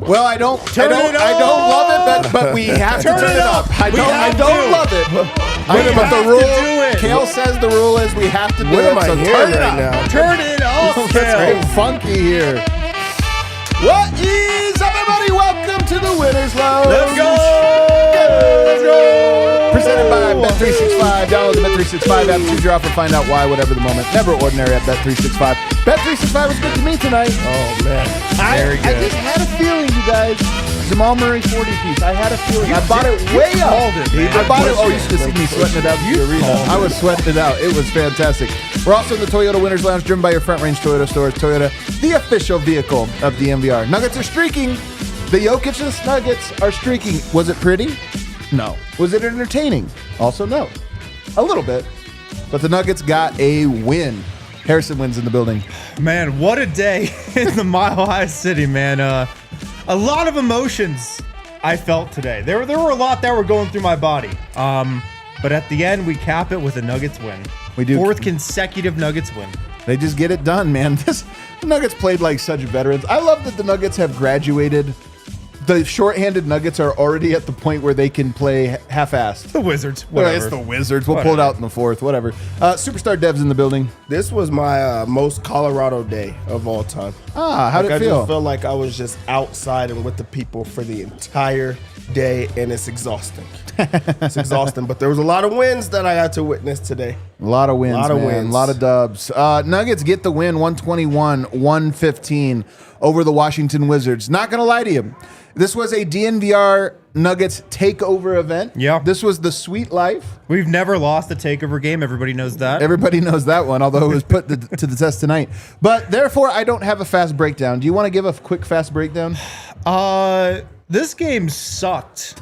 Well, I don't love it, but we have to turn it up. I don't love it. But the rule, Kale says the rule is we have to do it. So turn it up. Turn it up, Let's get funky here. What is up, everybody? Welcome to the Winners Lounge. Let's go. Presented by Bet365. Download the Bet365 app. Choose your offer. Find out why, whatever the moment. Never ordinary at Bet365. Bet365 was good to me tonight. Oh, man. I just had a feeling, you guys. Jamal Murray 40-piece. I had a feeling. I bought it way up. I bought it. Oh, you should have seen me sweating it out in the arena. I was sweating it out. It was fantastic. We're also in the Toyota Winners Lounge, driven by your Front Range Toyota stores. Toyota, the official vehicle of DNVR. Nuggets are streaking. The Jokic Nuggets are streaking. Was it pretty? No. Was it entertaining? Also, no. A little bit. But the Nuggets got a win. Harrison wins in the building. Man, what a day in the Mile High City, man. A lot of emotions I felt today. There were a lot that were going through my body. But at the end, we cap it with a Nuggets win. We do. 4th consecutive Nuggets win. They just get it done, man. The Nuggets played like such veterans. I love that the Nuggets have graduated. The shorthanded Nuggets are already at the point where they can play half-assed. The Wizards, whatever. Well, it's the Wizards. We'll pull it out in the 4th, whatever. Superstar Dev's in the building. This was my most Colorado day of all time. How did it feel? I just felt like I was just outside and with the people for the entire day, and it's exhausting. It's exhausting, but there was a lot of wins that I got to witness today. A lot of wins, A lot of dubs. Nuggets get the win, 121-115 over the Washington Wizards. Not going to lie to you. This was a DNVR Nuggets takeover event. Yeah. This was the Sweet Life. We've never lost a takeover game. Everybody knows that. Everybody knows that one, although it was put to the test tonight. But therefore, I don't have a fast breakdown. Do you want to give a quick fast breakdown? This game sucked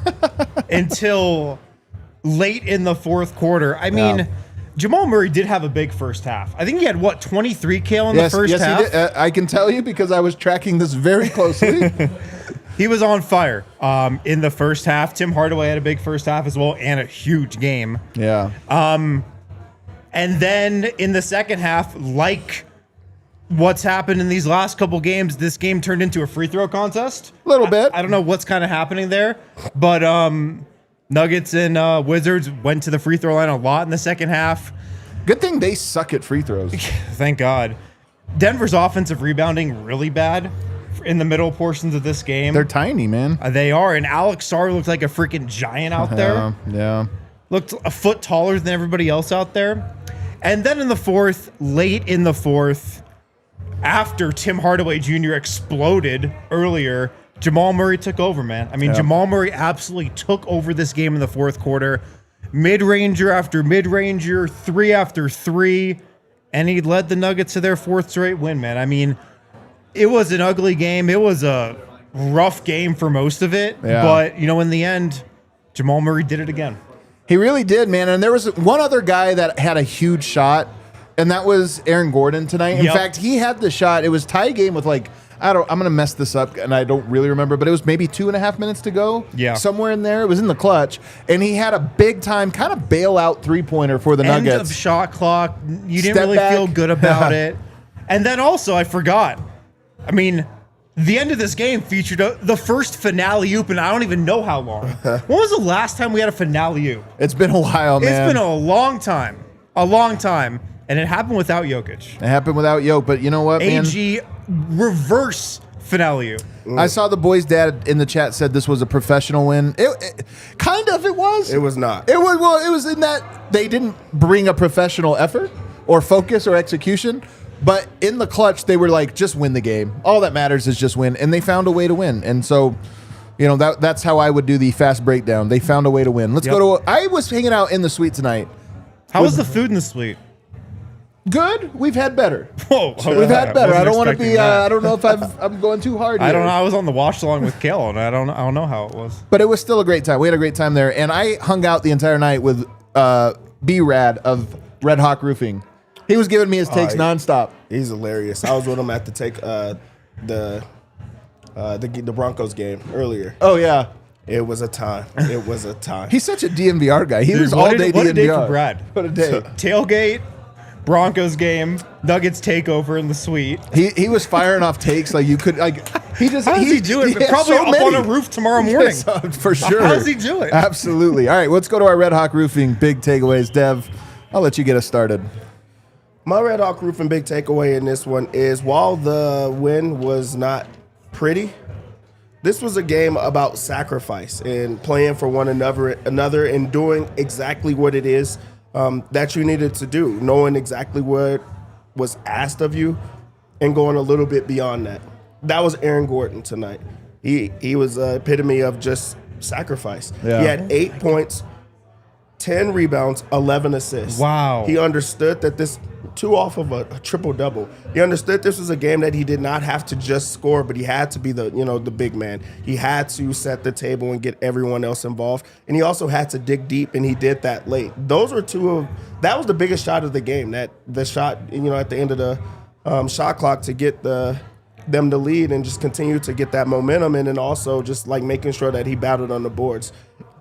until late in the 4th quarter. I mean, Jamal Murray did have a big first half. I think he had, 23 Kale in the first half? Yes, he did. I can tell you because I was tracking this very closely. He was on fire in the first half. Tim Hardaway had a big first half as well and a huge game. Yeah. And then in the second half, like what's happened in these last couple games, this game turned into a free throw contest. A little bit. I don't know what's kind of happening there, but Nuggets and Wizards went to the free throw line a lot in the second half. Good thing they suck at free throws. Thank God. Denver's offensive rebounding really bad in the middle portions of this game. They're tiny, man. They are, and ALLCITY looked like a freaking giant out there. Yeah. Looked a foot taller than everybody else out there. And then in the 4th, late in the 4th, after Tim Hardaway Jr. exploded earlier, Jamal Murray took over, man. I mean, Jamal Murray absolutely took over this game in the 4th quarter. Mid-ranger after mid-ranger, 3 after 3, and he led the Nuggets to their 4th straight win, man. I mean, it was an ugly game. It was a rough game for most of it. Yeah. But, in the end, Jamal Murray did it again. He really did, man. And there was one other guy that had a huge shot, and that was Aaron Gordon tonight. In fact, he had the shot. It was tie game with I'm going to mess this up, and I don't really remember, but it was maybe 2.5 minutes to go. Yeah. Somewhere in there. It was in the clutch. And he had a big-time kind of bailout three-pointer for the Nuggets. End of shot clock. You didn't really feel good about it. And then also, I forgot. I mean, the end of this game featured the first finale oop, and I don't even know how long. When was the last time we had a finale oop? It's been a while, man. It's been a long time. And it happened without Jokic. It happened without Jokic, but you know what, man? AG reverse finale oop. I saw the boy's dad in the chat said this was a professional win. It was. It was not. It was in that they didn't bring a professional effort or focus or execution. But in the clutch, they were like, just win the game. All that matters is just win. And they found a way to win. And so, that's how I would do the fast breakdown. They found a way to win. Let's go to... I was hanging out in the suite tonight. How was the food in the suite? Good. We've had better. Whoa. We've had better. I don't want to be... I don't know if I'm going too hard here. I don't know. I was on the watch along with Kale, and I don't know how it was. But it was still a great time. We had a great time there. And I hung out the entire night with B-Rad of Red Hawk Roofing. He was giving me his takes nonstop. He's hilarious. I was with him at the Broncos game earlier. Oh yeah, it was a time. It was a time. He's such a DNVR guy. He was all day DNVR. What a day for Brad. What a day. Tailgate, Broncos game, Nuggets takeover in the suite. He was firing off takes like you could like. He just How does he do it? Yeah, Probably so up many. on a roof tomorrow morning. Yes, for sure. How does he do it? Absolutely. All right, let's go to our Red Hawk Roofing big takeaways. Dev, I'll let you get us started. My Red Hawk Roofing big takeaway in this one is while the win was not pretty, this was a game about sacrifice and playing for one another and doing exactly what it is that you needed to do, knowing exactly what was asked of you and going a little bit beyond that. That was Aaron Gordon tonight. He was the epitome of just sacrifice. Yeah. He had 8 points, 10 rebounds, 11 assists. Wow. He understood that this, 2 off of a triple-double. He understood this was a game that he did not have to just score, but he had to be the big man. He had to set the table and get everyone else involved. And he also had to dig deep, and he did that late. Those were that was the biggest shot of the game, the shot, at the end of the shot clock to get them to lead and just continue to get that momentum, and then also just like making sure that he battled on the boards.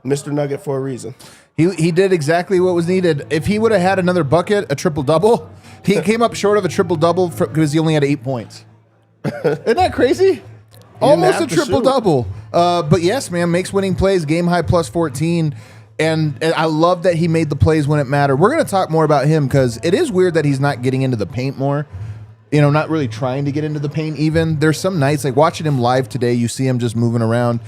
Mr. Nugget for a reason. He did exactly what was needed. If he would have had another bucket, a triple-double, he came up short of a triple-double because he only had 8 points. Isn't that crazy? Almost a triple-double. But yes, man, makes winning plays, game high plus 14. And I love that he made the plays when it mattered. We're going to talk more about him because it is weird that he's not getting into the paint more. Not really trying to get into the paint even. There's some nights, like watching him live today, you see him just moving around.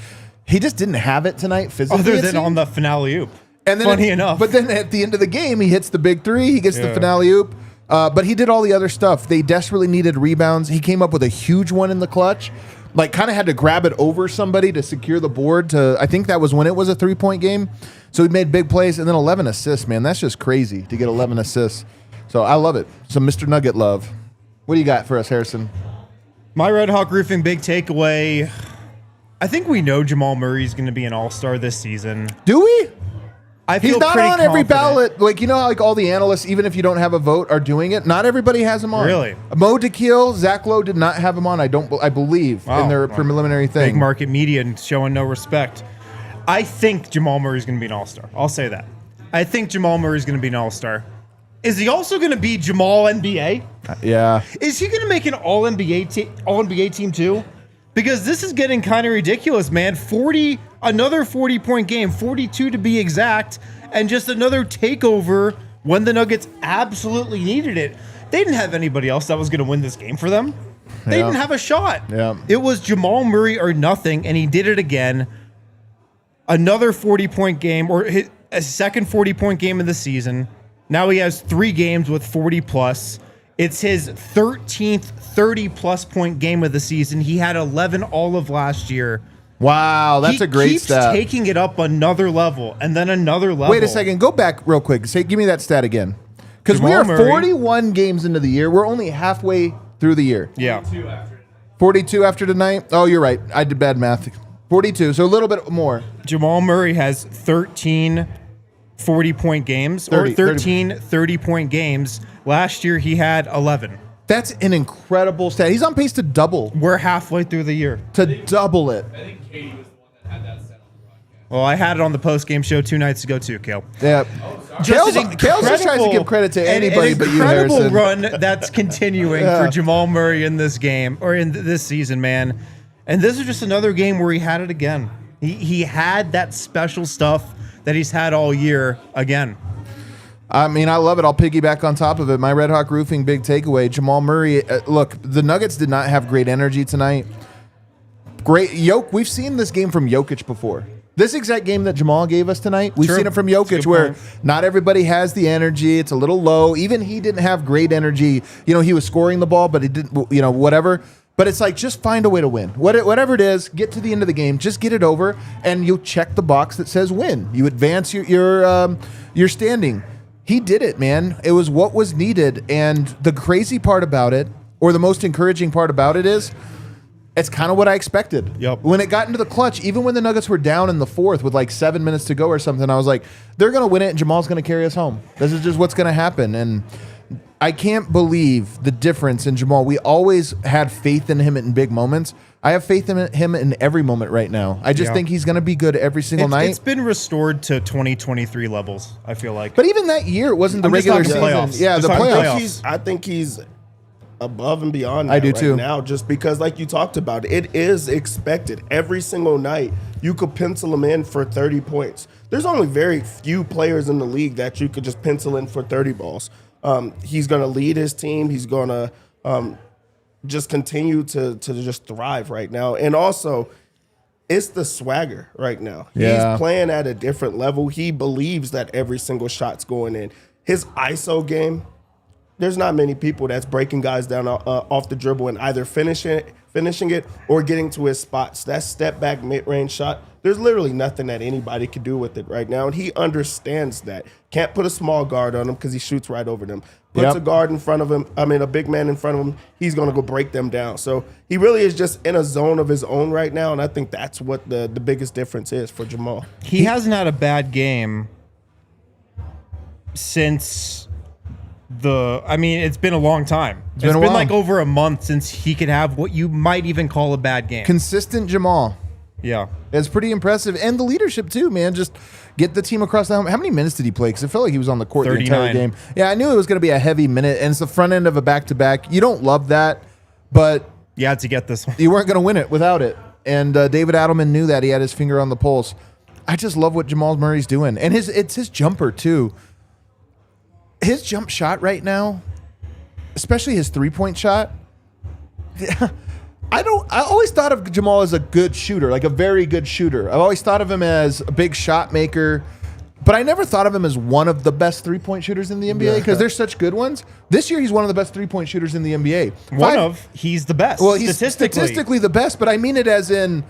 He just didn't have it tonight physically. Other than on the finale oop. And then Funny enough. But then at the end of the game, he hits the big three. He gets the finale oop. But he did all the other stuff. They desperately needed rebounds. He came up with a huge one in the clutch. Like, kind of had to grab it over somebody to secure the board. I think that was when it was a 3-point game. So he made big plays. And then 11 assists, man. That's just crazy to get 11 assists. So I love it. Some Mr. Nugget love. What do you got for us, Harrison? My Red Hawk Roofing big takeaway. I think we know Jamal Murray's going to be an all-star this season. Do we? I feel He's not pretty on every confident. ballot. Like, how like all the analysts, even if you don't have a vote, are doing it. Not everybody has him on. Really? Mo DeKeel, Zach Lowe did not have him on. I believe in Wow. their preliminary thing. Big market media and showing no respect. I think Jamal Murray's going to be an all-star. I'll say that. I think Jamal Murray's going to be an all-star. Is he also going to be Jamal NBA? Yeah. Is he going to make an all-NBA team too? Because this is getting kind of ridiculous, man. Another 40-point game, 42 to be exact, and just another takeover when the Nuggets absolutely needed it. They didn't have anybody else that was going to win this game for them. They didn't have a shot. Yeah. It was Jamal Murray or nothing, and he did it again. Another 40-point game, or a second 40-point game of the season. Now he has 3 games with 40-plus. It's his 13th 30-plus point game of the season. He had 11 all of last year. Wow, that's a great stat. He keeps taking it up another level and then another level. Wait a second. Go back real quick. Give me that stat again. Because we Jamal are Murray. 41 games into the year. We're only halfway through the year. Yeah. 42 after tonight? Oh, you're right. I did bad math. 42, so a little bit more. Jamal Murray has 13 40-point games, 30-point games. Last year, he had 11. That's an incredible stat. He's on pace to double. We're halfway through the year. Double it. I think Katie was the one that had that set on the broadcast. Well, I had it on the post-game show 2 nights ago too, Kale. Yeah. Kale's just tries to give credit to anybody but you, Harrison. An incredible run that's continuing for Jamal Murray in this game, or in this season, man. And this is just another game where he had it again. He had that special stuff that he's had all year again. I mean, I love it. I'll piggyback on top of it. My Red Hawk Roofing big takeaway. Jamal Murray, look, the Nuggets did not have great energy tonight. We've seen this game from Jokic before. This exact game that Jamal gave us tonight, we've seen it from Jokic where not everybody has the energy. It's a little low. Even he didn't have great energy. He was scoring the ball, but he didn't, whatever. But it's like, just find a way to win. Whatever it is, get to the end of the game, just get it over, and you'll check the box that says win. You advance your standing. He did it, man. It was what was needed. And the crazy part about it, or the most encouraging part about it is, it's kind of what I expected. Yep. When it got into the clutch, even when the Nuggets were down in the fourth with like 7 minutes to go or something, I was like, they're going to win it and Jamal's going to carry us home. This is just what's going to happen. And I can't believe the difference in Jamal. We always had faith in him in big moments. I have faith in him in every moment right now. I just think he's going to be good every single night. It's been restored to 2023 levels, I feel like. But even that year, it wasn't the I'm just regular talking season. playoffs. Yeah, Just the talking playoffs. I think he's above and beyond that I do right too. now, just because, like you talked about, it is expected. Every single night, you could pencil him in for 30 points. There's only very few players in the league that you could just pencil in for 30 balls. He's going to lead his team. He's going to just continue to just thrive right now. And also, it's the swagger right now. Yeah. He's playing at a different level. He believes that every single shot's going in. His ISO game, there's not many people that's breaking guys down off the dribble and either finishing it or getting to his spots. That step back mid-range shot, there's literally nothing that anybody can do with it right now. And he understands that. Can't put a small guard on him because he shoots right over them. Puts a guard in front of him, a big man in front of him, he's going to go break them down. So he really is just in a zone of his own right now, and I think that's what the biggest difference is for Jamal. He hasn't had a bad game since it's been a long time. It's been like over a month since he could have what you might even call a bad game. Consistent Jamal. Yeah. It's pretty impressive. And the leadership, too, man. Just get the team across the helmet. How many minutes did he play? Because it felt like he was on the court 39. the entire game. Yeah, I knew it was going to be a heavy minute, and it's the front end of a back-to-back. You don't love that, but You had to get this one. you weren't going to win it without it. And David Adelman knew that. He had his finger on the pulse. I just love what Jamal Murray's doing. And it's his jumper, too. His jump shot right now, especially his three-point shot, I always thought of Jamal as a good shooter, like a very good shooter. I've always thought of him as a big shot maker, but I never thought of him as one of the best three-point shooters in the NBA because there's such good ones. This year, he's one of the best three-point shooters in the NBA. He's the best. Well, he's statistically the best, but I mean it as in,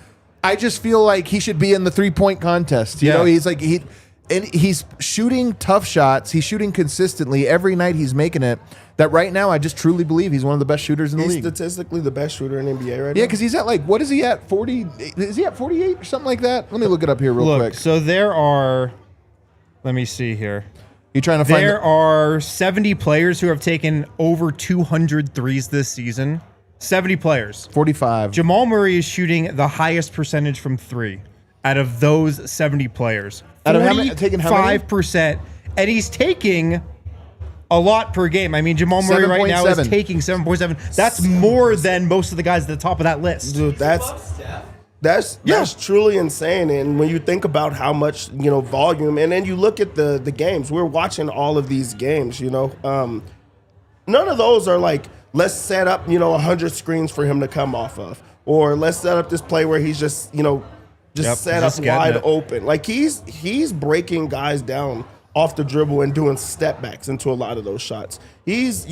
I just feel like he should be in the three-point contest. You know, he's shooting tough shots. He's shooting consistently. Every night he's making it. That right now, I just truly believe he's one of the best shooters in the league. He's statistically the best shooter in NBA right now. Yeah, because he's at what is he at? 40? Is he at 48 or something like that? Let me look it up here real quick. So there are, let me see here. You trying to find There are 70 players who have taken over 200 threes this season. 70 players. 45. Jamal Murray is shooting the highest percentage from three out of those 70 players. Out of taking how many? 5%. And he's taking a lot per game. I mean, Jamal Murray right now is taking 7.7. That's more than most of the guys at the top of that list. Dude, that's truly insane. And when you think about how much, volume, and then you look at the games, we're watching all of these games, none of those are like, let's set up, 100 screens for him to come off of, or let's set up this play where he's just, set up wide open. Like he's breaking guys down off the dribble and doing step backs into a lot of those shots. He's,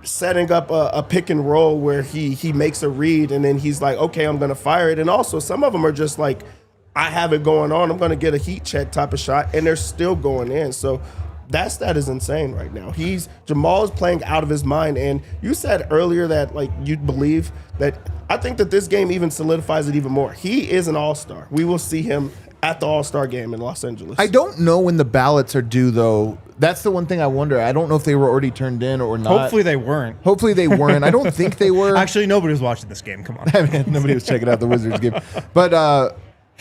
setting up a pick and roll where he makes a read and then he's like, okay, I'm going to fire it. And also some of them are just like, I have it going on. I'm going to get a heat check type of shot, and they're still going in. So that is insane right now. Jamal is playing out of his mind. And you said earlier that you believe that. I think that this game even solidifies it even more. He is an all-star. We will see him at the All-Star game in Los Angeles. I don't know when the ballots are due, though. That's the one thing I wonder. I don't know if they were already turned in or not. Hopefully they weren't. I don't think they were. Actually, nobody was watching this game. Come on. I mean, nobody was checking out the Wizards game. But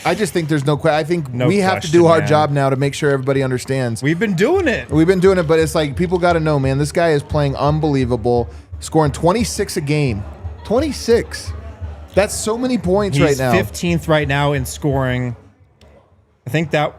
I just think there's no question. I think we have to do our job now to make sure everybody understands. We've been doing it. But it's like people got to know, man, this guy is playing unbelievable, scoring 26 a game. 26. That's so many points right now. He's 15th right now in scoring. I think that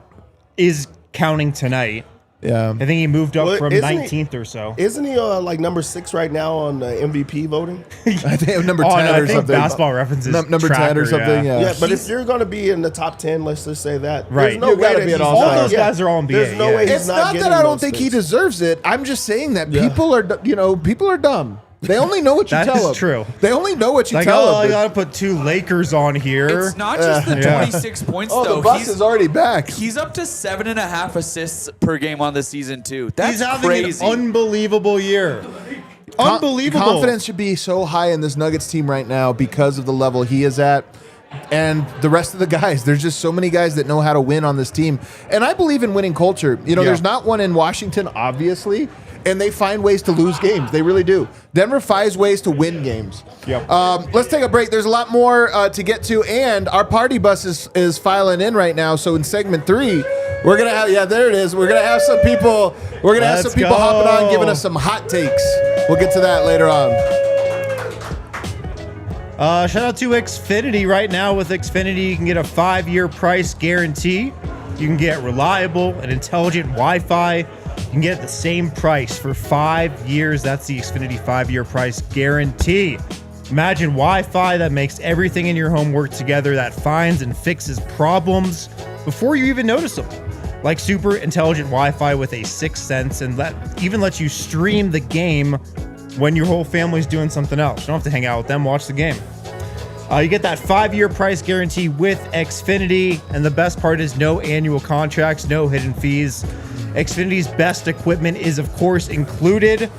is counting tonight. Yeah. I think he moved up from 19th or so. Isn't he number 6 right now on the MVP voting? I think number 10 or something. Basketball References number 10 or something. Yeah. But if you're going to be in the top 10, let's just say that. Right. There's no way that he's all those guys are all NBA. There's no way he's it's not that I don't think he deserves it. I'm just saying that people are dumb. They only know what you tell them. That is true. They only know what you tell them. I got to put 2 Lakers on here. It's not just the 26 points, though. The bus is already back. He's up to 7.5 assists per game on the season, too. That's having crazy. An unbelievable year. Unbelievable. Confidence should be so high in this Nuggets team right now because of the level he is at. And the rest of the guys, there's just so many guys that know how to win on this team. And I believe in winning culture. There's not one in Washington, obviously. and they find ways to lose games. They really do. Denver finds ways to win games. Yep. Let's take a break. There's a lot more to get to, and our party bus is filing in right now. So in segment 3, we're gonna have there it is. We're gonna have some people. We're gonna have some people hopping on, giving us some hot takes. We'll get to that later on. Shout out to Xfinity right now. With Xfinity, you can get a 5-year price guarantee. You can get reliable and intelligent Wi-Fi. You can get the same price for 5 years. That's the Xfinity 5-year price guarantee. Imagine Wi-Fi that makes everything in your home work together, that finds and fixes problems before you even notice them. Like super intelligent Wi-Fi with a 6th sense, and even lets you stream the game when your whole family's doing something else. You don't have to hang out with them, watch the game. You get that 5-year price guarantee with Xfinity, and the best part is no annual contracts, no hidden fees. Xfinity's best equipment is, of course, included.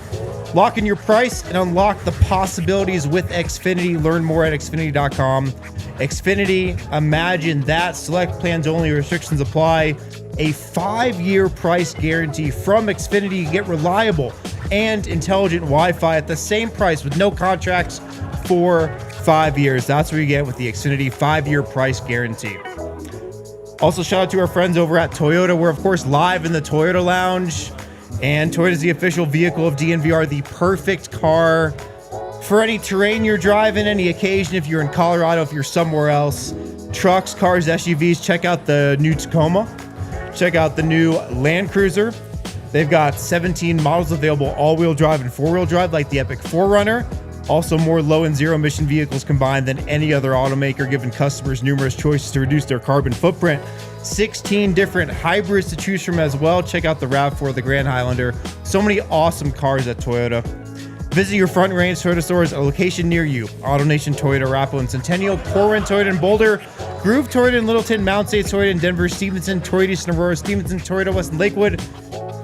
Lock in your price and unlock the possibilities with Xfinity. Learn more at xfinity.com. Xfinity, imagine that. Select plans only, restrictions apply. A 5-year price guarantee from Xfinity. You get reliable and intelligent Wi-Fi at the same price with no contracts for 5 years. That's what you get with the Xfinity 5-year price guarantee. Also, shout out to our friends over at Toyota. We're, of course, live in the Toyota Lounge. And Toyota is the official vehicle of DNVR, the perfect car for any terrain you're driving, any occasion. If you're in Colorado, if you're somewhere else. Trucks, cars, SUVs, check out the new Tacoma. Check out the new Land Cruiser. They've got 17 models available, all-wheel drive and four-wheel drive, like the Epic 4Runner. Also, more low and zero-emission vehicles combined than any other automaker, giving customers numerous choices to reduce their carbon footprint. 16 different hybrids to choose from as well. Check out the RAV4, the Grand Highlander. So many awesome cars at Toyota. Visit your Front Range Toyota stores, a location near you. AutoNation Toyota, Arapahoe and Centennial, Corwin Toyota in Boulder, Groove Toyota in Littleton, Mount State Toyota in Denver, Stevenson, Toyota East in Aurora, Stevenson, Toyota West in Lakewood.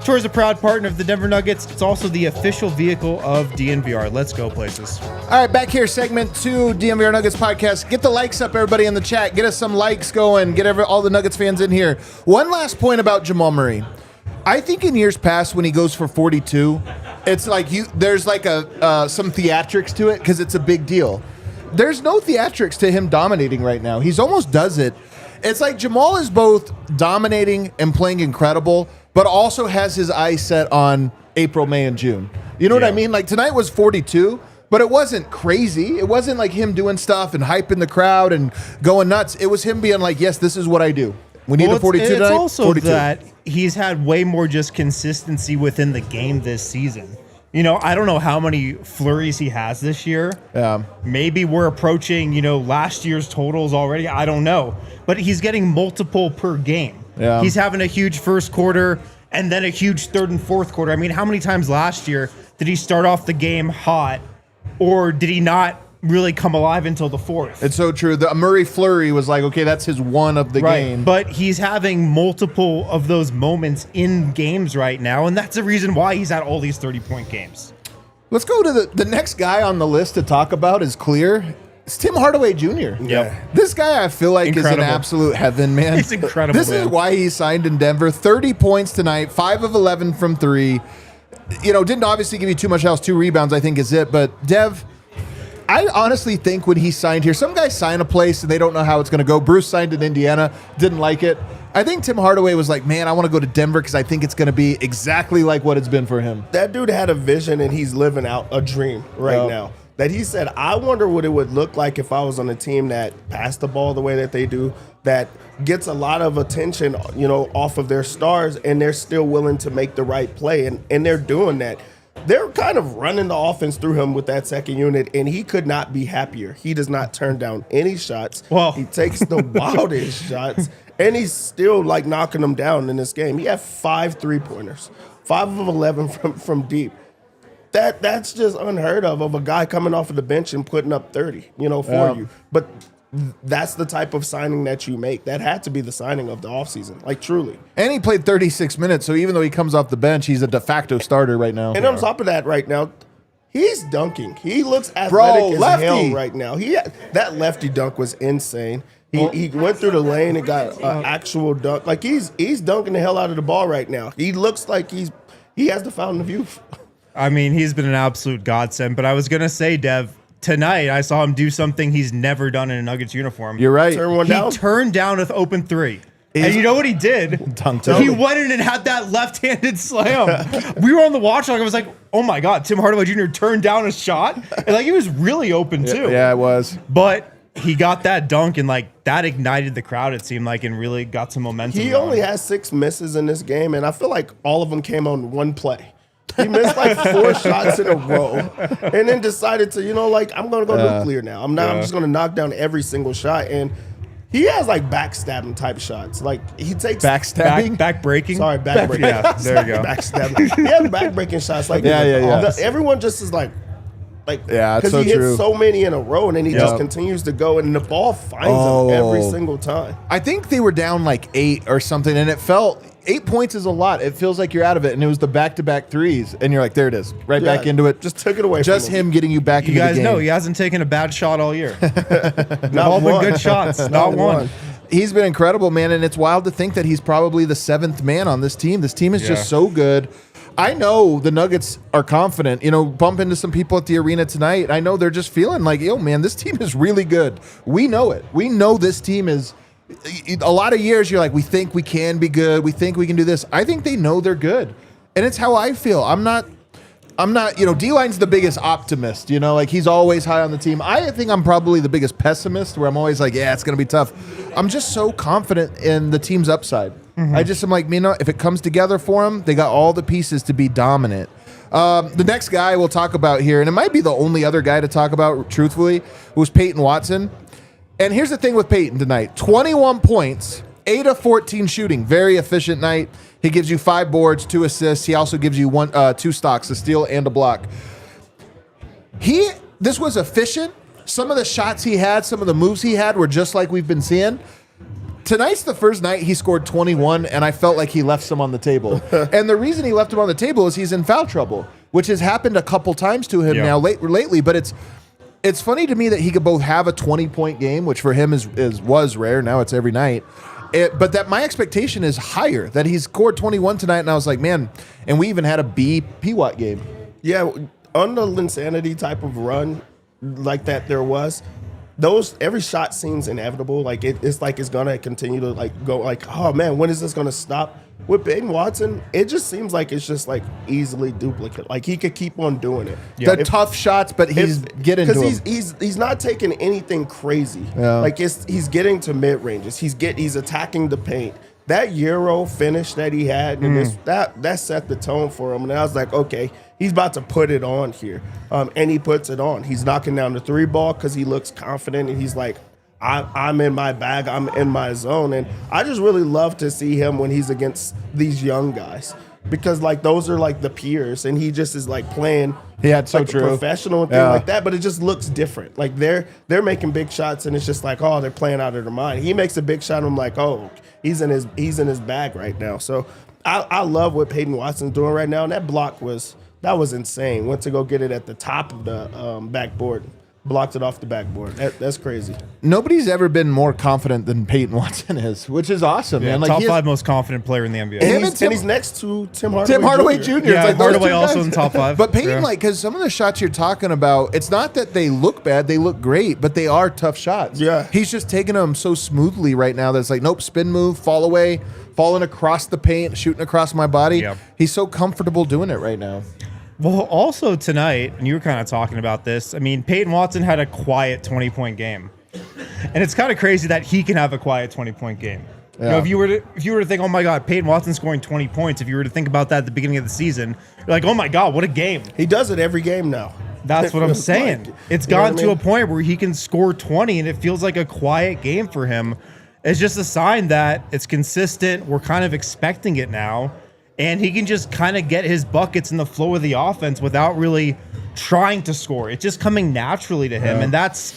Tour is a proud partner of the Denver Nuggets. It's also the official vehicle of DNVR. Let's go places. All right, back here, segment 2, DNVR Nuggets podcast. Get the likes up, everybody in the chat. Get us some likes going. Get all the Nuggets fans in here. One last point about Jamal Murray. I think in years past when he goes for 42, it's like there's like some theatrics to it because it's a big deal. There's no theatrics to him dominating right now. He's almost does it. It's like Jamal is both dominating and playing incredible, but also has his eyes set on April, May, and June. You know what I mean? Like tonight was 42, but it wasn't crazy. It wasn't like him doing stuff and hyping the crowd and going nuts. It was him being like, yes, this is what I do. We need a 42 tonight. It's also 42. that he's had way more just consistency within the game this season. You know, I don't know how many flurries he has this year. Maybe we're approaching, last year's totals already. I don't know. But he's getting multiple per game. Yeah. He's having a huge first quarter and then a huge third and fourth quarter. I mean, how many times last year did he start off the game hot, or did he not really come alive until the fourth? It's so true. The Murray flurry was like, okay, that's his one of the game. But he's having multiple of those moments in games right now, and that's the reason why he's had all these 30-point games. Let's go to the next guy on the list to talk about is clear. It's Tim Hardaway Jr. Yep. This guy I feel like is in absolute heaven, man. He's incredible. This is why he signed in Denver. 30 points tonight, 5 of 11 from 3. Didn't obviously give you too much else. 2 rebounds, I think, is it. But Dev, I honestly think when he signed here, some guys sign a place and they don't know how it's going to go. Bruce signed in Indiana, didn't like it. I think Tim Hardaway was like, man, I want to go to Denver because I think it's going to be exactly like what it's been for him. That dude had a vision and he's living out a dream right now. That he said, I wonder what it would look like if I was on a team that passed the ball the way that they do, that gets a lot of attention, off of their stars, and they're still willing to make the right play. And they're doing that. They're kind of running the offense through him with that second unit, and he could not be happier. He does not turn down any shots. Well, he takes the wildest shots, and he's still like knocking them down in this game. He had 5 3-pointers, 5 of 11 from deep. That's just unheard of a guy coming off of the bench and putting up 30, for you. But that's the type of signing that you make. That had to be the signing of the offseason, like truly. And he played 36 minutes, so even though he comes off the bench, he's a de facto starter right now. And on top of that right now, he's dunking. He looks athletic as hell right now. That lefty dunk was insane. He went through the lane and got an actual dunk. Like he's dunking the hell out of the ball right now. He looks like he's he has the fountain of youth. I mean, he's been an absolute godsend. But I was gonna say, Dev, tonight I saw him do something he's never done in a Nuggets uniform. You're right. Turn one He down. turned down with open three. And you know what he did? Dunked it. He went in and had that left-handed slam. We were on the watch log. I was like, oh my God, Tim Hardaway Jr. turned down a shot. And like, he was really open too. Yeah, it was. But he got that dunk and like that ignited the crowd, it seemed like, and really got some momentum. He going. only has 6 misses in this game, and I feel like all of them came on one play. He missed like 4 shots in a row, and then decided to, I'm going to go nuclear now. I'm just going to knock down every single shot. And he has like backstabbing type shots. Like he takes Backstabbing? back breaking. Sorry, back breaking. Yeah, there you go. Backstabbing. He has back breaking shots. Like Yeah. everyone just is like. Yeah, it's because so he hits true. so many in a row, and then he just continues to go, and the ball finds him every single time. I think they were down like 8 or something, and it felt 8 points is a lot. It feels like you're out of it, and it was the back-to-back threes, and you're like, there it is, back into it. Just took it away. Just from him getting you back You into the guys game. know he hasn't taken a bad shot all year. Not all been one. good shots. Not one. He's been incredible, man, and it's wild to think that he's probably the 7th man on this team. This team is just so good. I know the Nuggets are confident. Bump into some people at the arena tonight. I know they're just feeling like, yo, man, this team is really good. We know it. We know this team is. A lot of years you're like, we think we can be good. We think we can do this. I think they know they're good, and it's how I feel. I'm not. D-Line's the biggest optimist. Like he's always high on the team. I think I'm probably the biggest pessimist, where I'm always like, yeah, it's gonna be tough. I'm just so confident in the team's upside. I just am like, if it comes together for them, they got all the pieces to be dominant. The next guy we'll talk about here, and it might be the only other guy to talk about, truthfully, was Peyton Watson. And here's the thing with Peyton tonight: 21 points, 8 of 14 shooting, very efficient night. He gives you 5 boards, 2 assists. He also gives you 2 stocks, a steal and a block. This was efficient. Some of the shots he had, some of the moves he had were just like we've been seeing. Tonight's the first night he scored 21, and I felt like he left some on the table. And the reason he left him on the table is he's in foul trouble, which has happened a couple times to him now lately. But it's funny to me that he could both have a 20-point game, which for him was rare. Now it's every night. But that my expectation is higher, that he's scored 21 tonight, and I was like, man, and we even had a P-Watt game. Yeah, on the Linsanity type of run like that there was, every shot seems inevitable. Like it's like it's gonna continue to like go like, oh man, when is this gonna stop? With Peyton Watson, it just seems like it's just like easily duplicate. Like he could keep on doing it. Yeah. The tough shots, but he's getting to them. Because he's not taking anything crazy. Yeah. Like he's getting to mid ranges. He's attacking the paint. That Euro finish that he had, and that set the tone for him. And I was like, okay, he's about to put it on here, and he puts it on. He's knocking down the 3 ball because he looks confident, and he's like, I'm in my bag, I'm in my zone. And I just really love to see him when he's against these young guys, because like those are like the peers, and he just is like playing like true. professional and thing like that, but it just looks different. Like they're making big shots, and it's just like, oh, they're playing out of their mind. He makes a big shot, and I'm like, oh, he's in his bag right now. So I love what Peyton Watson's doing right now, and that block was insane. Went to go get it at the top of the backboard. Blocked it off the backboard. That's crazy. Nobody's ever been more confident than Peyton Watson is, which is awesome, man. Like top 5 most confident player in the NBA. And he's next to Tim Hardaway. Tim Hardaway Jr. Yeah, It's like Hardaway those two also guys. in top 5. But Peyton, because some of the shots you're talking about, it's not that they look bad, they look great, but they are tough shots. Yeah. He's just taking them so smoothly right now that it's like, nope, spin move, fall away, falling across the paint, shooting across my body. Yep. He's so comfortable doing it right now. Well, also tonight, and you were kind of talking about this, I mean, Peyton Watson had a quiet 20-point game. And it's kind of crazy that he can have a quiet 20-point game. Yeah. If you were to think, oh my God, Peyton Watson scoring 20 points, if you were to think about that at the beginning of the season, you're like, oh my God, what a game. He does it every game now. That's what I'm saying. Like, it's you know gotten what I to mean? a point where he can score 20 and it feels like a quiet game for him. It's just a sign that it's consistent. We're kind of expecting it now. And he can just kind of get his buckets in the flow of the offense without really trying to score. It's just coming naturally to him. And that's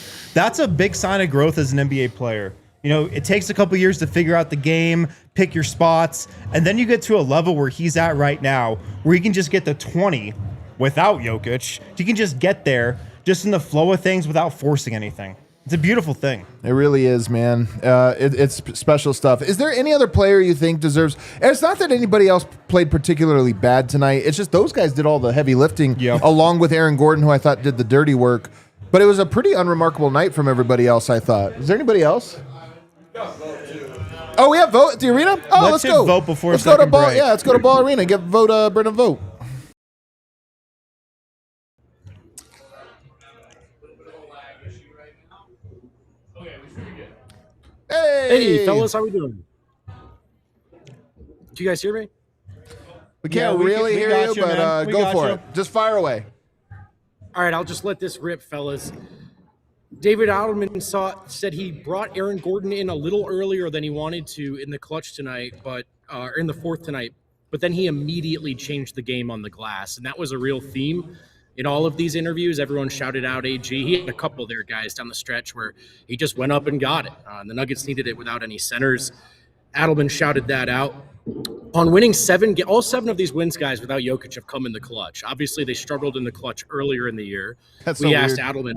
a big sign of growth as an NBA player. It takes a couple years to figure out the game, pick your spots, and then you get to a level where he's at right now, where he can just get to 20 without Jokic. He can just get there just in the flow of things without forcing anything. It's a beautiful thing. It really is, man. It's special stuff. Is there any other player you think deserves? And it's not that anybody else played particularly bad tonight. It's just those guys did all the heavy lifting, along with Aaron Gordon, who I thought did the dirty work. But it was a pretty unremarkable night from everybody else, I thought. Is there anybody else? Oh, we have Vogt at the arena? Oh, let's go. Vogt before let's go to Ball. break. Yeah, let's go to Ball Arena. Get Vogt, Brendan Vogt. Hey, fellas, how we doing? Do you guys hear me? We can't really hear you, but go for it. Just fire away. All right, I'll just let this rip, fellas. David Adelman said he brought Aaron Gordon in a little earlier than he wanted to in the clutch tonight, but in the fourth tonight. But then he immediately changed the game on the glass, and that was a real theme in all of these interviews. Everyone shouted out AG. He had a couple there, guys, down the stretch where he just went up and got it. And the Nuggets needed it without any centers. Adelman shouted that out. On winning all 7 of these wins, guys, without Jokic have come in the clutch. Obviously, they struggled in the clutch earlier in the year. We asked Adelman.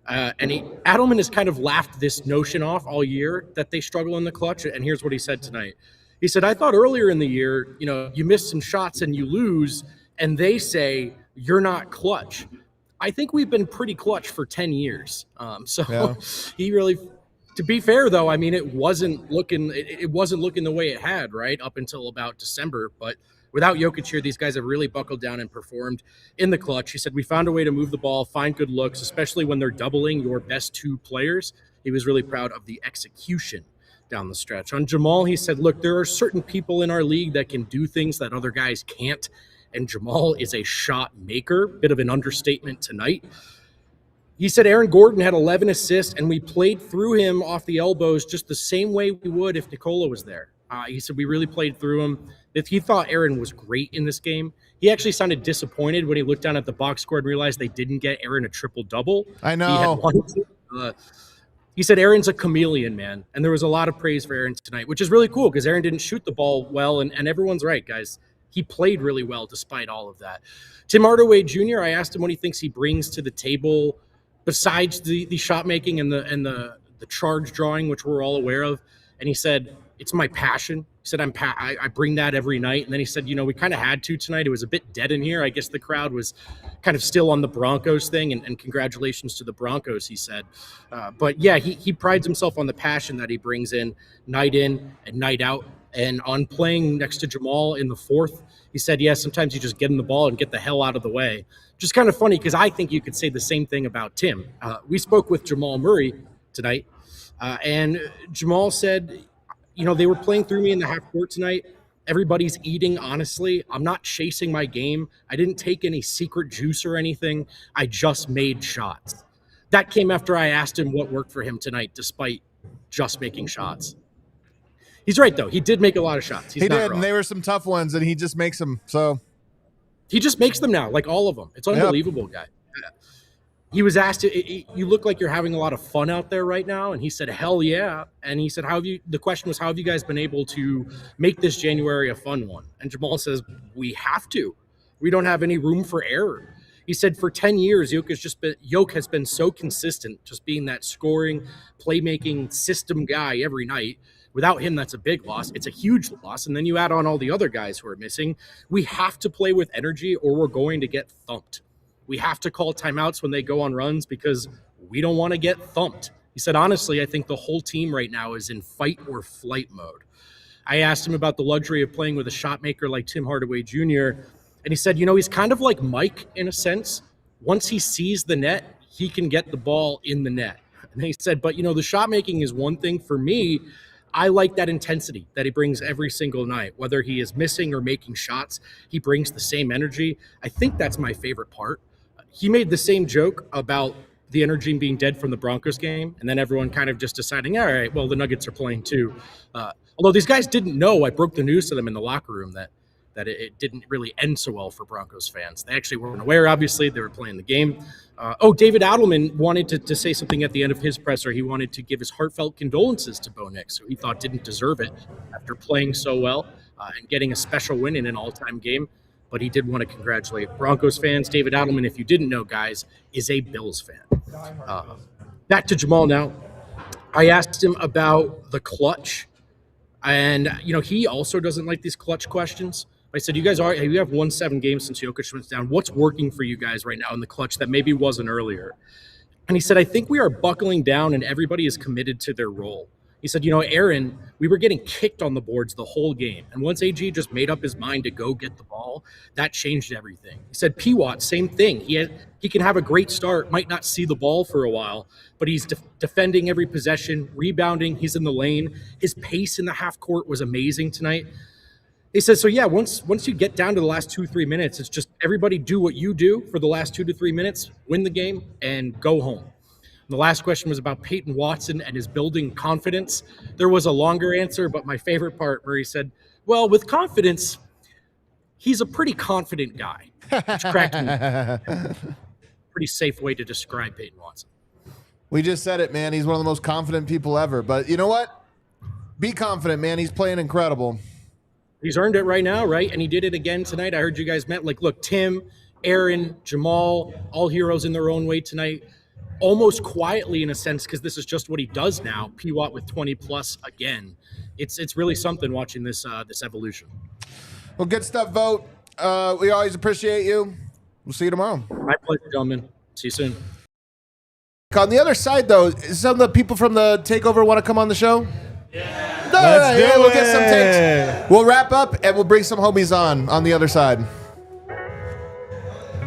Adelman has kind of laughed this notion off all year that they struggle in the clutch. And here's what he said tonight. He said, I thought earlier in the year, you miss some shots and you lose, and they say you're not clutch. I think we've been pretty clutch for 10 years. He really, to be fair though, I mean, it wasn't looking the way it had, right, up until about December. But without Jokic here, these guys have really buckled down and performed in the clutch. He said, we found a way to move the ball, find good looks, especially when they're doubling your best 2 players. He was really proud of the execution down the stretch. On Jamal, he said, look, there are certain people in our league that can do things that other guys can't. And Jamal is a shot maker. Bit of an understatement tonight. He said Aaron Gordon had 11 assists, and we played through him off the elbows just the same way we would if Nikola was there. He said we really played through him. That he thought Aaron was great in this game. He actually sounded disappointed when he looked down at the box score and realized they didn't get Aaron a triple-double. I know. He had wanted to. He said Aaron's a chameleon, man. And there was a lot of praise for Aaron tonight, which is really cool because Aaron didn't shoot the ball well, and everyone's right, guys. He played really well despite all of that. Tim Hardaway Jr., I asked him what he thinks he brings to the table besides the shot making and the charge drawing, which we're all aware of. And he said, it's my passion. He said, I bring that every night. And then he said, we kind of had to tonight. It was a bit dead in here. I guess the crowd was kind of still on the Broncos thing, and congratulations to the Broncos, he said. But yeah, he prides himself on the passion that he brings in and night out. And on playing next to Jamal in the fourth, he said, yeah, sometimes you just get him the ball and get the hell out of the way. Just kind of funny because I think you could say the same thing about Tim. We spoke with Jamal Murray tonight, and Jamal said, they were playing through me in the half court tonight. Everybody's eating, honestly. I'm not chasing my game. I didn't take any secret juice or anything. I just made shots. That came after I asked him what worked for him tonight, despite just making shots. He's right, though. He did make a lot of shots. He did, and they were some tough ones, and he just makes them. So he just makes them now, like all of them. It's unbelievable, guy. He was asked, you look like you're having a lot of fun out there right now. And he said, hell yeah. And he said, the question was, how have you guys been able to make this January a fun one? And Jamal says, we have to. We don't have any room for error. He said for 10 years, Jokic has been so consistent, just being that scoring, playmaking system guy every night. Without him, that's a big loss. It's a huge loss. And then you add on all the other guys who are missing. We have to play with energy or we're going to get thumped. We have to call timeouts when they go on runs because we don't want to get thumped. He said, honestly, I think the whole team right now is in fight or flight mode. I asked him about the luxury of playing with a shot maker like Tim Hardaway Jr., and he said, he's kind of like Mike in a sense. Once he sees the net, he can get the ball in the net. And he said, but, the shot making is one thing for me. I like that intensity that he brings every single night. Whether he is missing or making shots, he brings the same energy. I think that's my favorite part. He made the same joke about the energy being dead from the Broncos game, and then everyone kind of just deciding, all right, well, the Nuggets are playing too. Although these guys didn't know, I broke the news to them in the locker room that it didn't really end so well for Broncos fans. They actually weren't aware, obviously. They were playing the game. David Adelman wanted to say something at the end of his presser. He wanted to give his heartfelt condolences to Bo Nix, who he thought didn't deserve it after playing so well and getting a special win in an all-time game. But he did want to congratulate Broncos fans. David Adelman, if you didn't know, guys, is a Bills fan. back to Jamal now. I asked him about the clutch, and he also doesn't like these clutch questions. I said, you have won 7 games since Jokic went down. What's working for you guys right now in the clutch that maybe wasn't earlier? And he said, I think we are buckling down and everybody is committed to their role. He said, Aaron, we were getting kicked on the boards the whole game. And once AG just made up his mind to go get the ball, that changed everything. He said, P-Watt, same thing. He can have a great start, might not see the ball for a while, but he's defending every possession, rebounding, he's in the lane. His pace in the half court was amazing tonight. He says, so yeah, once you get down to the last 2-3 minutes, it's just everybody do what you do for the last 2 to 3 minutes, win the game, and go home. And the last question was about Peyton Watson and his building confidence. There was a longer answer, but my favorite part where he said, well, with confidence, he's a pretty confident guy, which cracked me. Pretty safe way to describe Peyton Watson. We just said it, man. He's one of the most confident people ever. But you know what? Be confident, man. He's playing incredible. He's earned it right now, right? And he did it again tonight. I heard you guys met. Look, Tim, Aaron, Jamal, all heroes in their own way tonight. Almost quietly in a sense, because this is just what he does now. P-Watt with 20+ again. It's really something watching this evolution. Well, good stuff, Vogt. We always appreciate you. We'll see you tomorrow. My pleasure, gentlemen. See you soon. On the other side, though, some of the people from the Takeover want to come on the show? Let's do we'll get some it. takes. We'll wrap up and we'll bring some homies on the other side.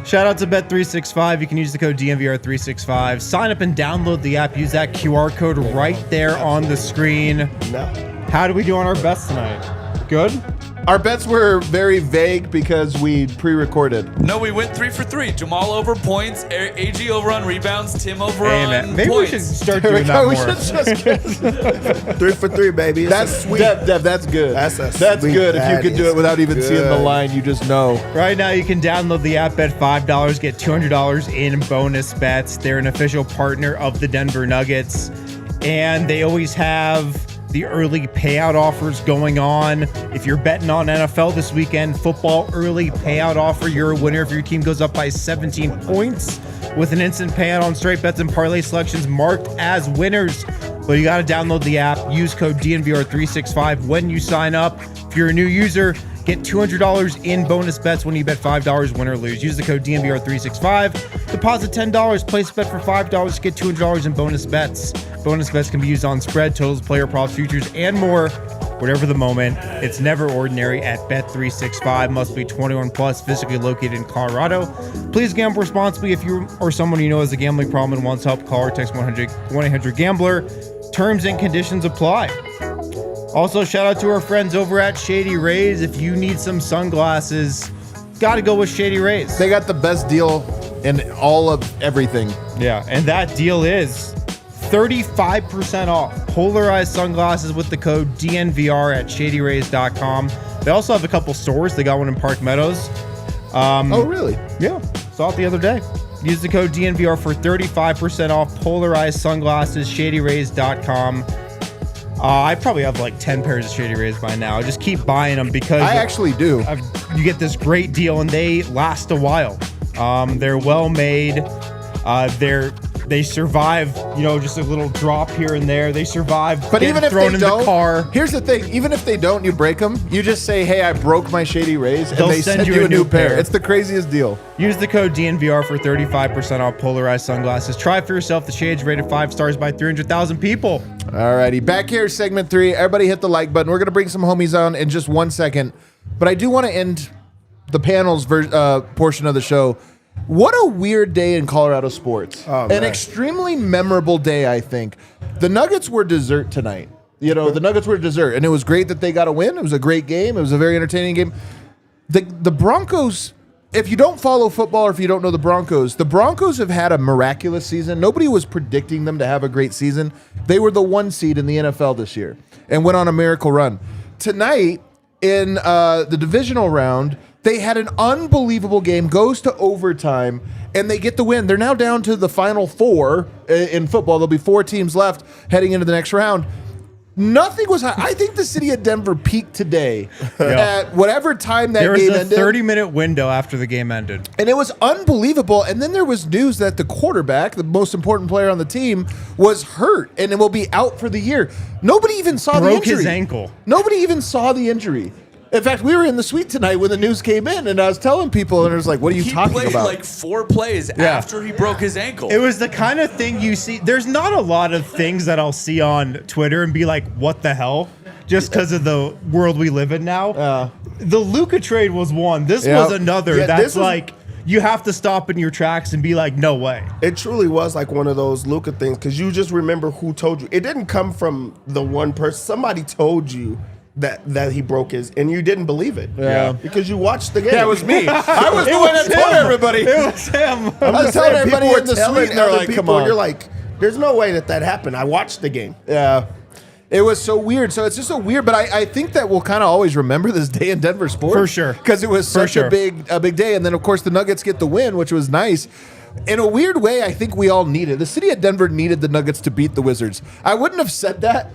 Shout out to Bet365. You can use the code DNVR365. Sign up and download the app. Use that QR code right there on the screen. No. How do we do on our bets tonight? Good? Our bets were very vague because we pre-recorded. No, we went 3 for 3. Jamal over points, AG over on rebounds, Tim over Hey, on man. Maybe points. we should start doing that We more. should just get 3 for 3, baby. It's that's a sweet. Dev, that's good. That's good. If you that could do is it without even seeing the good. line, you just know. Right now, you can download the app, bet $5, get $200 in bonus bets. They're an official partner of the Denver Nuggets, and they always have the early payout offers going on. If you're betting on NFL this weekend, football early payout offer, you're a winner if your team goes up by 17 points with an instant payout on straight bets and parlay selections marked as winners. But you got to download the app, use code DNVR365 when you sign up. If you're a new user, get $200 in bonus bets when you bet $5, win or lose. Use the code DNVR365. Deposit $10, place a bet for $5, get $200 in bonus bets. Bonus bets can be used on spread, totals, player props, futures, and more. Whatever the moment, it's never ordinary at Bet365. Must be 21 plus, physically located in Colorado. Please gamble responsibly. If you or someone you know has a gambling problem and wants help, call or text 1-800-GAMBLER. Terms and conditions apply. Also, shout out to our friends over at Shady Rays. If you need some sunglasses, got to go with Shady Rays. They got the best deal in all of everything. Yeah, and that deal is 35% off polarized sunglasses with the code DNVR at shadyrays.com. They also have a couple stores. They got one in Park Meadows. Oh, really? Yeah, saw it the other day. Use the code DNVR for 35% off polarized sunglasses, shadyrays.com. I probably have like 10 pairs of Shady Rays by now. I just keep buying them because I actually do. you get this great deal and they last a while. They're well made. They survive, just a little drop here and there. They survive. But even if thrown they in don't, the car, here's the thing: even if they don't, you break them. You just say, "Hey, I broke my Shady Rays," and They'll they send send you you a a new new pair. pair. It's the craziest deal. use the code DNVR for 35% off polarized sunglasses. Try for yourself. The shades rated 5 stars by 300,000 people. Alrighty, back here, segment 3. Everybody hit the like button. We're gonna bring some homies on in just 1 second, but I do want to end the panels portion of the show. What a weird day in Colorado sports. Oh, An man. extremely memorable day, I think. The Nuggets were dessert tonight. The Nuggets were dessert, and it was great that they got a win. It was a great game. It was a very entertaining game. The Broncos, if you don't follow football or if you don't know the Broncos have had a miraculous season. Nobody was predicting them to have a great season. They were the 1 seed in the NFL this year and went on a miracle run. Tonight, in the divisional round, they had an unbelievable game, goes to overtime, and they get the win. They're now down to the final 4 in football. There'll be 4 teams left heading into the next round. Nothing was high. I think the city of Denver peaked today at whatever time that There was game a ended. 30-minute window after the game ended. And it was unbelievable. And then there was news that the quarterback, the most important player on the team, was hurt and will be out for the year. Nobody even saw the injury. Broke his ankle. Nobody even saw the injury. In fact, we were in the suite tonight when the news came in, and I was telling people, and it was like, what are you talking about? He played like 4 plays after he broke his ankle. It was the kind of thing you see. There's not a lot of things that I'll see on Twitter and be like, what the hell? Just because of the world we live in now. The Luka trade was one. This was another. Yeah, That's you have to stop in your tracks and be like, no way. It truly was like one of those Luka things because you just remember who told you. It didn't come from the one person. Somebody told you that he broke his, and you didn't believe it. Yeah. Because you watched the game. Yeah, it was me. I was the one that told everybody. It was him. I was telling everybody people in the telling suite, and they're other like, people, come on. and you're like, there's no way that happened. I watched the game. Yeah. It was so weird. So it's just so weird, but I think that we'll kind of always remember this day in Denver sports. For sure. Because it was such a big day. And then, of course, the Nuggets get the win, which was nice. In a weird way, I think we all needed. The city of Denver needed the Nuggets to beat the Wizards. I wouldn't have said that.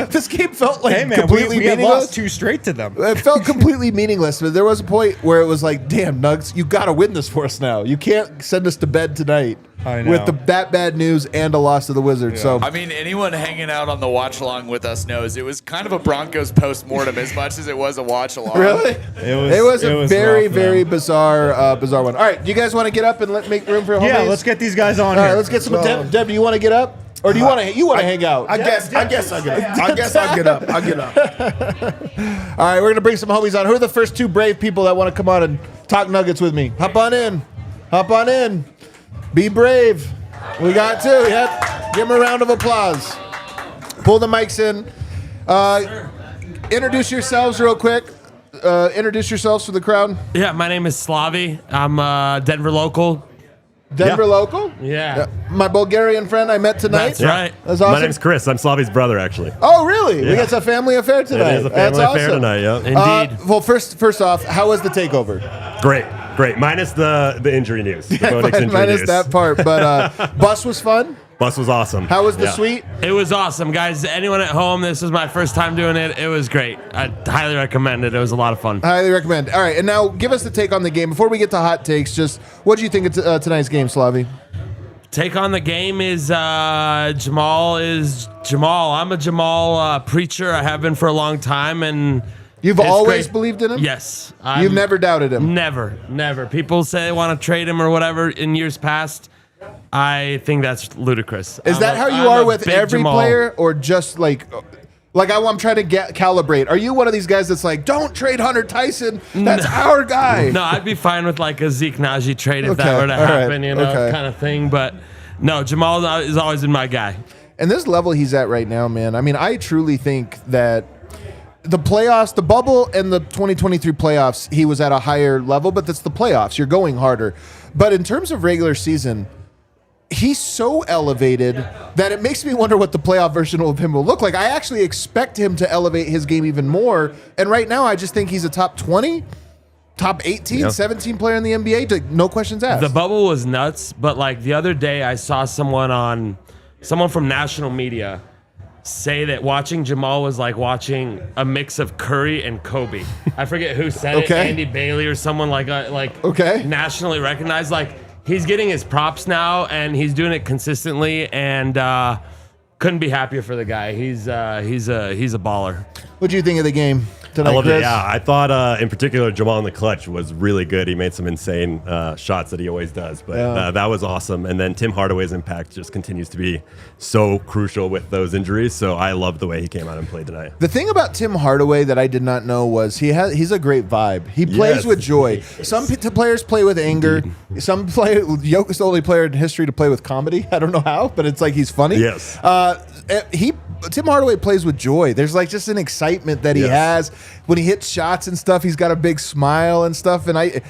This game felt like completely we had meaningless. lost 2 straight to them. It felt completely meaningless. But there was a point where it was like, damn, Nugs, you got to win this for us now. You can't send us to bed tonight I know. with that bad news and a loss to the Wizards. So I mean, anyone hanging out on the watch along with us knows it was kind of a Broncos post-mortem as much as it was a watch along. Really? It was a very, rough, very man. bizarre one. All right, do you guys want to get up and make room for homies? Yeah, let's get these guys on All here. right, let's get some. Deb, do you want to get up, or do you want to hang out? I guess I'll get up. I guess I'll get up. I'll get up. All right, we're gonna bring some homies on. Who are the first 2 brave people that want to come on and talk Nuggets with me? Hop on in. Hop on in. Be brave. We got 2. Yep. Give them a round of applause. Pull the mics in. Introduce yourselves real quick. Introduce yourselves for the crowd. Yeah, my name is Slavi. I'm a Denver local. Denver local? Yeah. My Bulgarian friend I met tonight. That's right. That's awesome. My name's Chris. I'm Slavi's brother, actually. Oh, really? Yeah. It's a family affair tonight. It is a family That's affair awesome. tonight, yeah. Indeed. Well, first off, how was the takeover? Great. Minus the injury news. The Vogt-ing injury Minus news. that part. But bus was fun. Bus was awesome. How was the Yeah. suite? It was awesome, guys. Anyone at home, this is my first time doing it. It was great. I highly recommend it. It was a lot of fun. Highly recommend. All right, and now give us the take on the game. Before we get to hot takes, just what do you think of tonight's game, Slavi? Take on the game is Jamal is Jamal. I'm a Jamal preacher. I have been for a long time, and You've it's always great. believed in him? Yes. You've never doubted him? Never. People say they want to trade him or whatever in years past. I think that's ludicrous. Is that how you are with every player, or just like I'm trying to calibrate? Are you one of these guys that's like, don't trade Hunter Tyson? That's our guy. No, I'd be fine with like a Zeke Najee trade if that Okay, were to all right, happen, kind of thing. But no, Jamal has always been my guy. And this level he's at right now, man, I mean, I truly think that the playoffs, the bubble and the 2023 playoffs, he was at a higher level, but that's the playoffs. You're going harder. But in terms of regular season, he's so elevated that it makes me wonder what the playoff version of him will look like. I actually expect him to elevate his game even more. And right now, I just think he's a top 20, top 18, 17 player in the NBA. Like, no questions asked. The bubble was nuts, but like the other day, I saw someone from national media say that watching Jamal was like watching a mix of Curry and Kobe. I forget who said it, Andy Bailey or someone like nationally recognized. Like, he's getting his props now, and he's doing it consistently, and couldn't be happier for the guy. He's a baller. What do you think of the game tonight, I loved Chris? it. Yeah, I thought in particular Jamal in the clutch was really good. He made some insane shots that he always does, but that was awesome. And then Tim Hardaway's impact just continues to be so crucial with those injuries. So I loved the way he came out and played tonight. The thing about Tim Hardaway that I did not know was he's a great vibe. He plays with joy. Some players play with anger. Some Jokic the only player in history to play with comedy. I don't know how, but it's like he's funny. Yes. Tim Hardaway plays with joy. There's like just an excitement that he has when he hits shots and stuff. He's got a big smile and stuff. And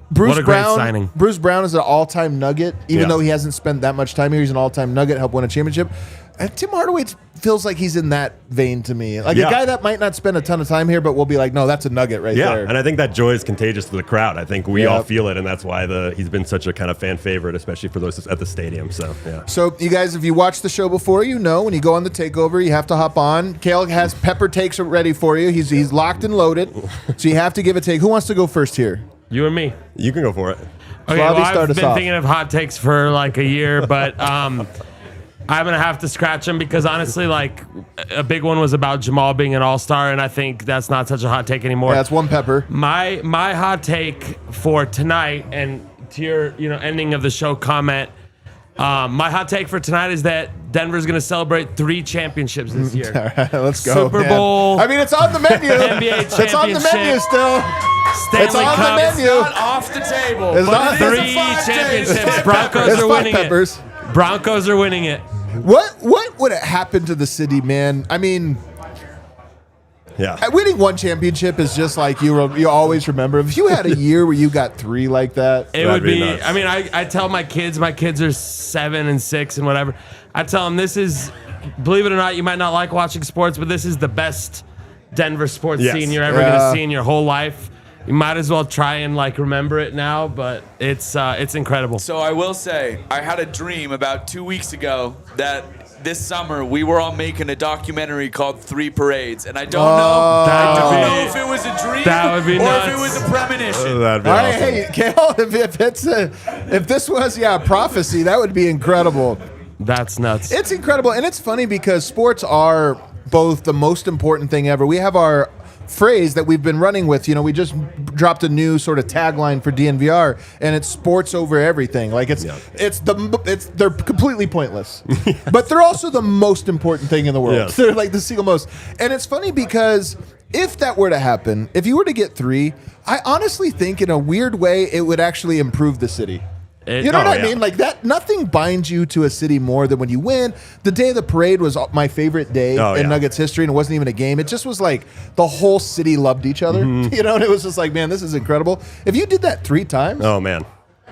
Bruce What a great signing. Bruce Brown is an all-time Nugget, even though he hasn't spent that much time here. He's an all-time Nugget, helped win a championship. And Tim Hardaway feels like he's in that vein to me. Like Yeah. a guy that might not spend a ton of time here, but we'll be like, no, that's a nugget right Yeah, there. and I think that joy is contagious to the crowd. I think we Yep. all feel it, and that's why he's been such a kind of fan favorite, especially for those at the stadium. So, yeah. So, you guys, if you watch the show before, you know when you go on the takeover, you have to hop on. Kale has pepper takes ready for you. He's locked and loaded, so you have to give a take. Who wants to go first here? You and me. You can go for it. Okay, Bobby, well, start I've us been off. thinking of hot takes for like a year, but I'm gonna have to scratch them because honestly, like a big one was about Jamal being an all-star, and I think that's not such a hot take anymore. Yeah, that's one pepper. My hot take for tonight, and to your ending of the show comment, my hot take for tonight is that Denver's gonna celebrate 3 championships this year. All right, let's go. Super man. Bowl. I mean, it's on the menu. NBA It's on the menu championship. still. Stanley It's on the Cup. menu. Not off the table. It's but not- it is a 3 five days. championships. Broncos It's are five winning peppers. it. Broncos are winning it. What would have happened to the city, man? I mean, Yeah. winning one championship is just like you always remember. If you had a year where you got 3 like that, It That'd would be be. nuts. I mean, I tell my kids are 7 and 6 and whatever. I tell them this is, believe it or not, you might not like watching sports, but this is the best Denver sports Yes. scene you're ever Yeah. gonna see in your whole life. You might as well try and like remember it now, but it's incredible. So I will say, I had a dream about 2 weeks ago that this summer we were all making a documentary called 3 Parades, and I don't know. That I would don't be- know if it was a dream that would be or nuts. if it was a premonition. That'd be all right, awesome. hey, Kale, if this was a prophecy, that would be incredible. That's nuts. It's incredible, and it's funny because sports are both the most important thing ever. We have our phrase that we've been running with. You know, we just dropped a new sort of tagline for DNVR, and it's sports over everything. Like they're completely pointless, but they're also the most important thing in the world. Yes. They're like the single most. And it's funny because if that were to happen, if you were to get 3, I honestly think in a weird way it would actually improve the city. You know what I yeah. mean? Like that, nothing binds you to a city more than when you win. The day of the parade was my favorite day in Nuggets history, and it wasn't even a game. It just was like the whole city loved each other. You know, and it was just like, man, this is incredible. If you did that 3 times, Oh, man.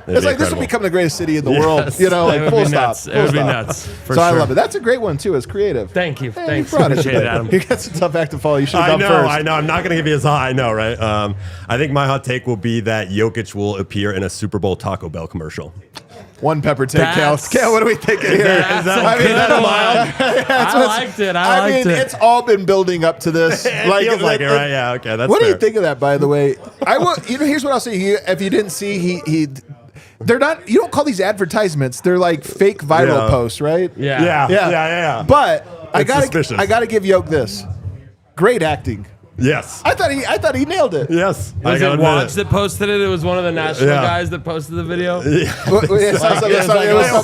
it's like this would become the greatest city in the world. You know, It like would full be stop. nuts. It full would be stop. nuts, for So I sure. love it. That's a great one too. It's creative. Thank you. Hey, Thanks. you brought Appreciate it, Adam. You got some tough act to follow. You should I have know, done first. I know. I'm not going to give you as high. I know, right? I think my hot take will be that Jokic will appear in a Super Bowl Taco Bell commercial. One pepper take, Cal. That's- Cal, what are we thinking here? That's a good one. I liked it. I liked mean, it. it's all been building up to this. It feels like it, right? Yeah, okay. That's What do fair. you think of that, by the way? I will. Here's what I'll say. If you didn't see, they're not. You don't call these advertisements. They're like fake viral Yeah. posts, right? Yeah. Yeah. But I It's gotta suspicious. give Yoke this. Great acting. Yes. I thought he nailed it. Yes. I Was gotta it admit Watch that posted it? It was one of the national Yeah. guys that posted the video. It was something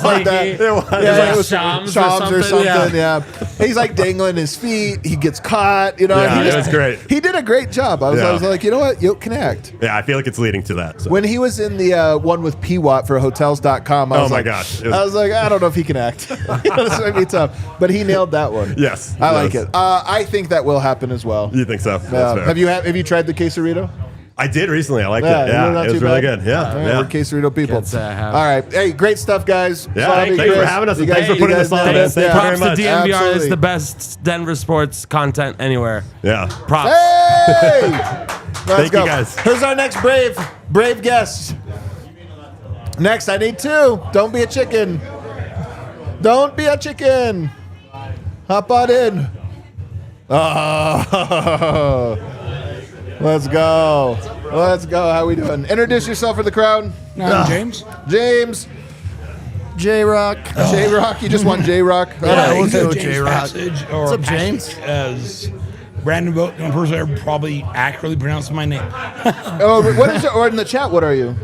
like that. It was. Yeah, like it was Shams or Shams or something, something. Yeah. He's like dangling his feet. He gets caught. You know, Yeah, he it was great. He did a great job. I was Yeah. like, you know what? Yoke can act. Yeah, I feel like it's leading to that. So. When he was in the one with P-Watt for Hotels.com, I Oh was my like, gosh. I was like, I don't know if he can act. This might be tough, but he nailed that one. Yes. I like Yes. it. I think that will happen as well. You think so? That's fair. Have you tried the quesarito? I did recently. I liked Yeah, it. you know, Yeah, not it was too really bad. good. Yeah. All right, yeah. we're quesarito people. Can't say I have. All right, hey, great stuff, guys. Yeah, Bobby, thank you for Chris, having us, and you thanks guys- for putting you this guys on, nailed man. it. Thank you Yeah. very Props to much. DNVR Absolutely. is the best Denver sports content anywhere. Yeah. Props. Hey! Let's Thank go. you, guys. Who's our next brave guest? Next, I need 2. Don't be a chicken. Don't be a chicken. Hop on in. Oh. Let's go. Let's go. How we doing? Introduce yourself for the crowd. I'm James. James. J-Rock. J-Rock. You just want J-Rock? All Yeah, right. we'll go James J-Rock. Passage, or What's up, Passage, James? As Brandon Vogt, the only person I probably accurately pronounced my name. Oh, what is it? Or in the chat, what are you?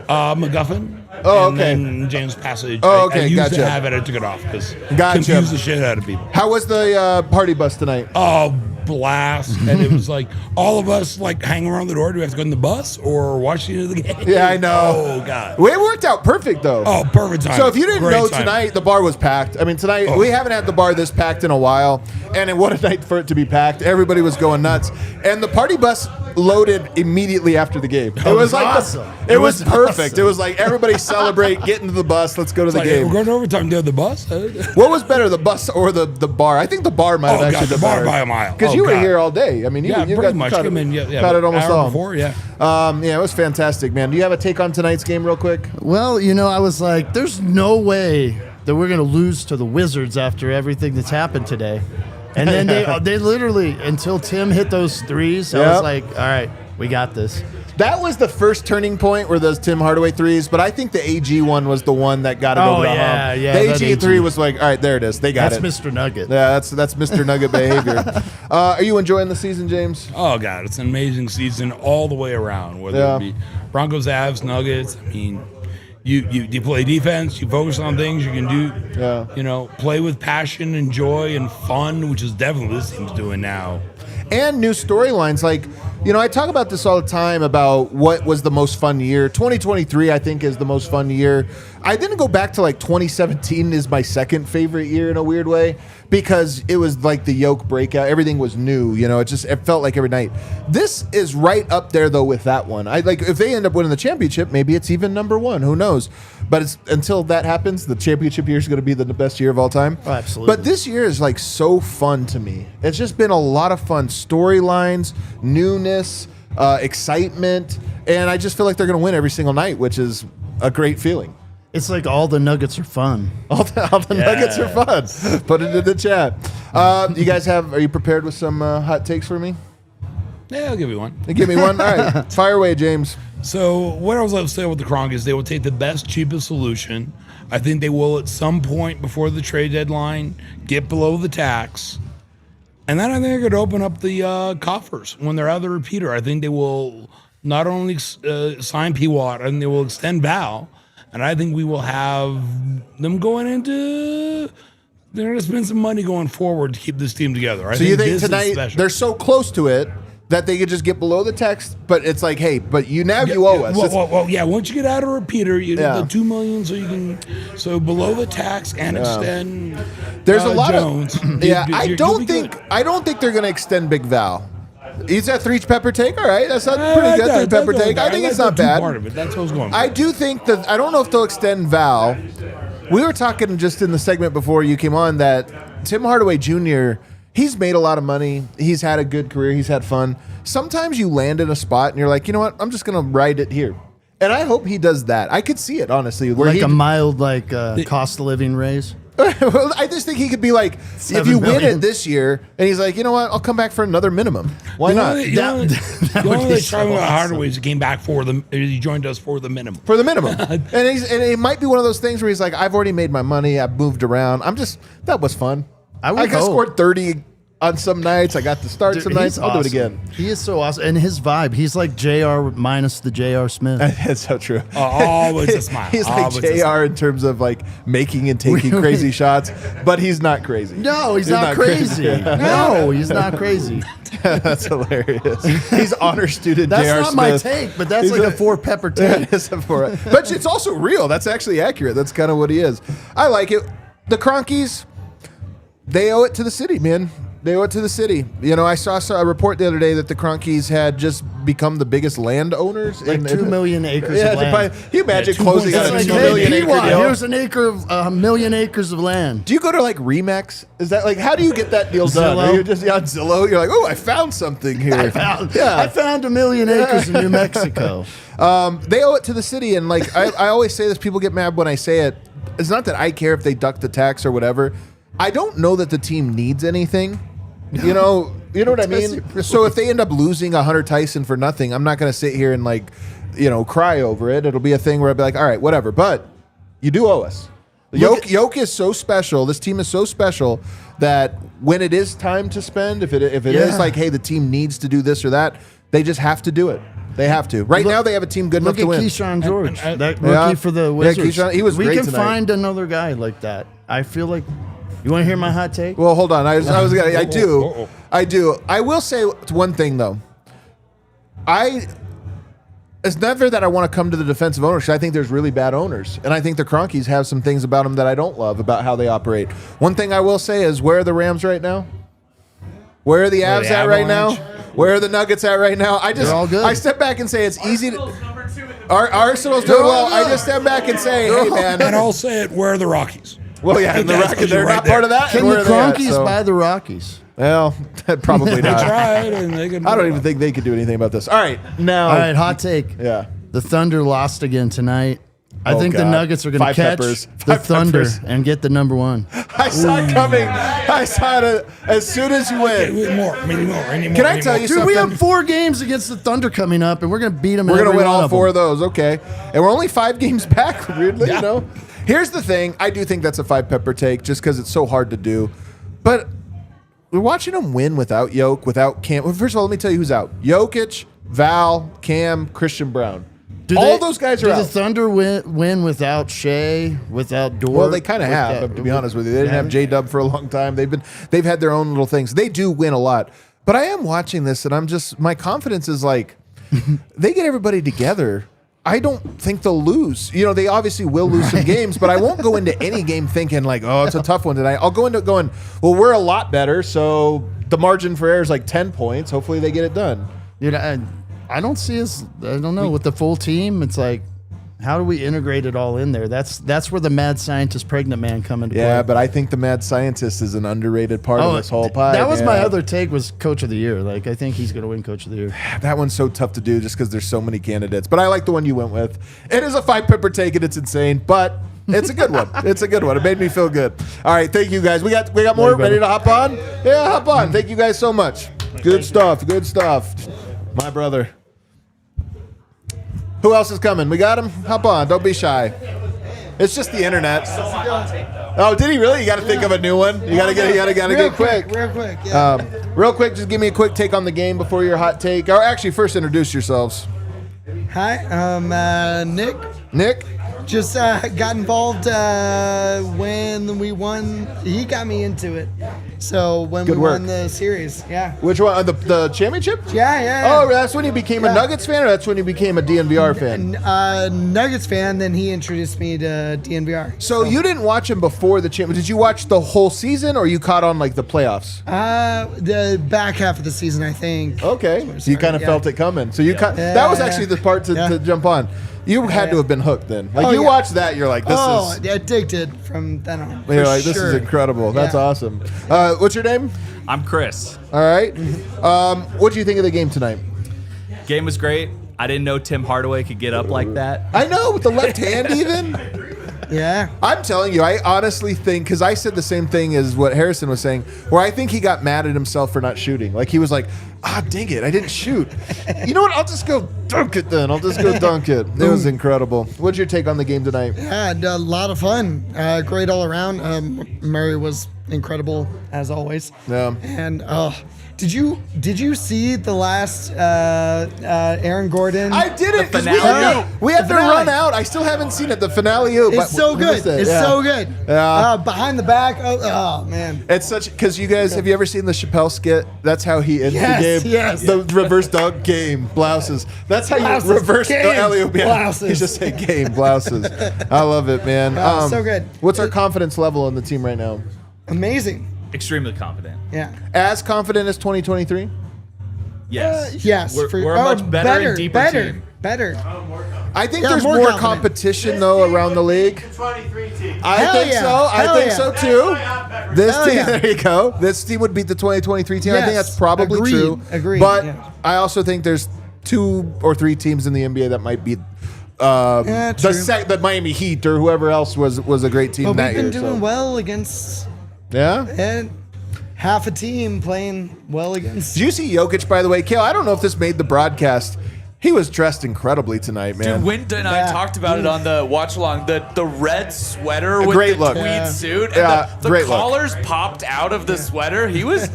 MacGuffin. Oh, and okay. then James Passage. Oh, I okay, used gotcha. to have it. I took it off because Gotcha. confused the shit out of people. How was the party bus tonight? Oh, blast. And it was like, all of us like hang around the door. Do we have to go in the bus or watch the end of the game? Yeah, I know. Oh, God. Well, it worked out perfect, though. Oh, perfect time. So if you didn't Great know time. tonight, the bar was packed. I mean, tonight Oh. we haven't had the bar this packed in a while, and what a night for it to be packed. Everybody was going nuts, and the party bus loaded immediately after the game. It was like awesome. It was perfect. awesome. It was like everybody celebrate, get into the bus, let's go to the Like, game. we're going to overtime. Do the bus? What was better, the bus or the bar? I think the bar might have God, actually the been bar better. by a mile. Because Oh, you were God. here all day. I mean, you Yeah, you pretty got much. caught Come it, in, caught it almost hour all. before, yeah. Yeah, it was fantastic, man. Do you have a take on tonight's game real quick? Well, you know, I was like, there's no way that we're going to lose to the Wizards after everything that's happened today. And then they literally, until Tim hit those threes, I Yep. was like, all right, we got this. That was the first turning point where those Tim Hardaway threes, but I think the AG one was the one that got it over the hump. yeah, The that AG AG. three was like, all right, there it is. They got That's it. Mr. Nugget. Yeah, that's Mr. Nugget behavior. Are you enjoying the season, James? Oh, God, it's an amazing season all the way around, whether Yeah. it be Broncos, Avs, Nuggets. I mean, you play defense, you focus on things you can do, play with passion and joy and fun, which is definitely what this team's doing now. And new storylines. Like, I talk about this all the time about what was the most fun year. 2023, I think, is the most fun year. I didn't go back to like 2017 is my second favorite year in a weird way because it was like the yoke breakout. Everything was new. It felt like every night. This is right up there though with that one. If they end up winning the championship, maybe it's even number one. Who knows? But until that happens, the championship year is going to be the best year of all time. Oh, absolutely. But this year is like so fun to me. It's just been a lot of fun storylines, newness, excitement, and I just feel like they're going to win every single night, which is a great feeling. It's like all the Nuggets are fun. All the Nuggets are fun. Put it in the chat. You guys are you prepared with some hot takes for me? Yeah, I'll give you one. Give me one. All right, fire away, James. So what I was going to say with the Kronkers is they will take the best, cheapest solution. I think they will at some point before the trade deadline get below the tax. And then I think they're going to open up the coffers when they're out of the repeater. I think they will not only sign P. Watt, and they will extend Val. And I think we will have them going into... They're going to spend some money going forward to keep this team together. So you think this is tonight special. they're so close to it that they could just get below the text, but it's like, hey, but you owe us. Well, yeah. Once you get out of repeater, you Yeah. get the $2 million, so below the tax and extend. There's a lot Jones. of I don't think they're going to extend Big Val. Is that three pepper take? All right, that's not pretty good. Three pepper take. I think it's not bad. Part of it. That's what I was going. I do think that I don't know if they'll extend Val. We were talking just in the segment before you came on that Tim Hardaway Jr. He's made a lot of money. He's had a good career. He's had fun. Sometimes you land in a spot and you're like, you know what? I'm just going to ride it here. And I hope he does that. I could see it, honestly. Where Like a mild cost of living raise. Well, I just think he could be like, if you win it this year, and he's like, you know what? I'll come back for another minimum. Why not? The only time about Hardaway is he came back he joined us for the minimum. For the minimum. and it might be one of those things where he's like, I've already made my money. I've moved around. That was fun. I scored 30 on some nights. I got to start some nights. I'll do it again. He is so awesome. And his vibe, he's like JR minus the JR Smith. That's so true. Always a smile. He's like JR in terms of like making and taking crazy shots, but he's not crazy. No, he's not crazy. No, he's not crazy. That's hilarious. He's honor student That's JR not Smith. my take, but that's like a 4-pepper take. But it's also real. That's actually accurate. That's kind of what he is. I like it. The Cronkies, they owe it to the city, man. They owe it to the city. I saw a report the other day that the Cronkies had just become the biggest landowners. Like 2 million acres of land. Can you imagine closing on a 2 million acre deal? Here's an acre of a million acres of land. Do you go to like Remax? Is that like, how do you get that deal done? Are you just on Zillow? You're like, oh, I found something here. I found 1 million acres in New Mexico. They owe it to the city. And like, I always say this, people get mad when I say it. It's not that I care if they duck the tax or whatever. I don't know that the team needs anything. You know what I mean? So if they end up losing Hunter Tyson for nothing, I'm not going to sit here and like, cry over it. It'll be a thing where I'll be like, all right, whatever. But you do owe us. Yoke is so special. This team is so special that when it is time to spend, if it is like, hey, the team needs to do this or that, they just have to do it. They have to. Right now, they have a team good enough to win. Look at Keyshawn George, that rookie for the Wizards. Keyshawn, he was great We can tonight. find another guy like that. I feel like. You want to hear my hot take? Well, hold on. I do. I will say one thing though. It's never that I want to come to the defense of ownership. I think there's really bad owners, and I think the Cronkies have some things about them that I don't love about how they operate. One thing I will say is, where are the Rams right now? Where are the Avs at right now? Where are the Nuggets at right now? They're all good. I step back and say it's easy to. Arsenal's doing well. I just step back and say, hey, man. And I'll say it, where are the Rockies? Well, yeah, and the That's Rockets, they're right not there. part of that. Can and the where are they at? Cronkies So- buy the Rockies? Well, probably They not. tried, and they can. I don't even think they could do anything about this. All right, now. All right, hot take. Yeah. The Thunder lost again tonight. I Oh, think the God. Nuggets are going to Five catch peppers. the Five Thunder peppers. and get the number one. I saw it coming. I saw it as soon as you win. Maybe more. Can I tell you Dude, something? we have 4 games against the Thunder coming up, and we're going to beat them. We're going to win all 4 of those, okay? And we're only 5 games back, weirdly, you know? Here's the thing. I do think that's a 5-pepper take just because it's so hard to do. But we're watching them win without Jokic, without Cam. Well, first of all, let me tell you who's out. Jokic, Val, Cam, Christian Brown. All those guys are do out. the Thunder win without Shea, without Dort? Well, they kind of have, to be honest with you. They didn't have J-Dub for a long time. They've had their own little things. They do win a lot. But I am watching this, and my confidence is like, they get everybody together. I don't think they'll lose. You know, they obviously will lose some games, but I won't go into any game thinking like, oh, it's a tough one tonight. I'll go into it going, well, we're a lot better, so the margin for error is like 10 points. Hopefully they get it done. You know, I don't see us. I don't know, with the full team. It's like, how do we integrate it all in there? That's where the mad scientist, pregnant man, come into play. Yeah, but I think the mad scientist is an underrated part of this whole pie. That was my man. other take, was Coach of the Year. Like, I think he's going to win Coach of the Year. That one's so tough to do just because there's so many candidates. But I like the one you went with. It is a 5-pepper take, and it's insane, but it's a good one. It's a good one. It made me feel good. All right, thank you guys. We got more. Ready to hop on? Yeah, hop on. Thank you guys so much. Good stuff. Good stuff. My brother. Who else is coming? We got him? Hop on. Don't be shy. It's just the internet. Oh, did he really? You got to think of a new one. You got to get quick. Real quick, yeah. Real quick, just give me a quick take on the game before your hot take. Or actually, first introduce yourselves. Hi, I'm Nick. Nick? Just got involved when we won. He got me into it. So when Good we work. won the series, yeah. Which one? The championship? Yeah. Oh, that's when you became a Nuggets fan, or that's when you became a DNVR fan? Nuggets fan, then he introduced me to DNVR. So you didn't watch him before the championship. Did you watch the whole season, or you caught on like the playoffs? The back half of the season, I think. Okay. So you kind of felt it coming. So that was actually the part to jump on. You had to have been hooked then. Like you watched that, you're like, this is. Addicted from then on. You're like, this is incredible. That's awesome. What's your name? I'm Chris. All right. What do you think of the game tonight? Game was great. I didn't know Tim Hardaway could get up like that. I know, with the left hand even. Yeah. I'm telling you, I honestly think, because I said the same thing as what Harrison was saying, where I think he got mad at himself for not shooting. Like he was like, dang it, I didn't shoot. You know what? I'll just go dunk it then. It was incredible. What's your take on the game tonight? Yeah, a lot of fun. Great all around. Murray was incredible as always. Yeah. And did you see the last Aaron Gordon? I didn't. The 'cause finale. We had The to finale. run out. I still haven't seen it. The finale. It's so good. It's so good. Yeah. Behind the back. Oh man. It's such, because you guys, have you ever seen the Chappelle skit? That's how he ends Yes, the game. yes. The reverse dunk game blouses. That's how Blouses. you reverse the Game. alley-oop. Yeah. Blouses. He's just saying game blouses. I love it, man. So good. What's our confidence level on the team right now? Amazing. Extremely confident. Yeah. As confident as 2023? Yes. Yes. We're a much better and deeper team. Better. I think Yeah, there's more more confident. competition though around the league. 23 team. I Hell think yeah. so. I Hell think yeah. so too. This Hell team, yeah. there you go. This team would beat the 2023 team. I think Yes. that's probably Agreed. true. Agreed. But Yeah. I also think there's 2 or 3 teams in the NBA that might beat the Miami Heat or whoever else was a great team But that we've year. been doing well against and half a team playing well against. Did you see Jokic, by the way? Kale, I don't know if this made the broadcast. He was dressed incredibly tonight, man. Dude, Winton and I talked about it on the watch along. The red sweater with great the look. tweed Yeah. suit, and Yeah, the great look. collars popped out of the sweater. He was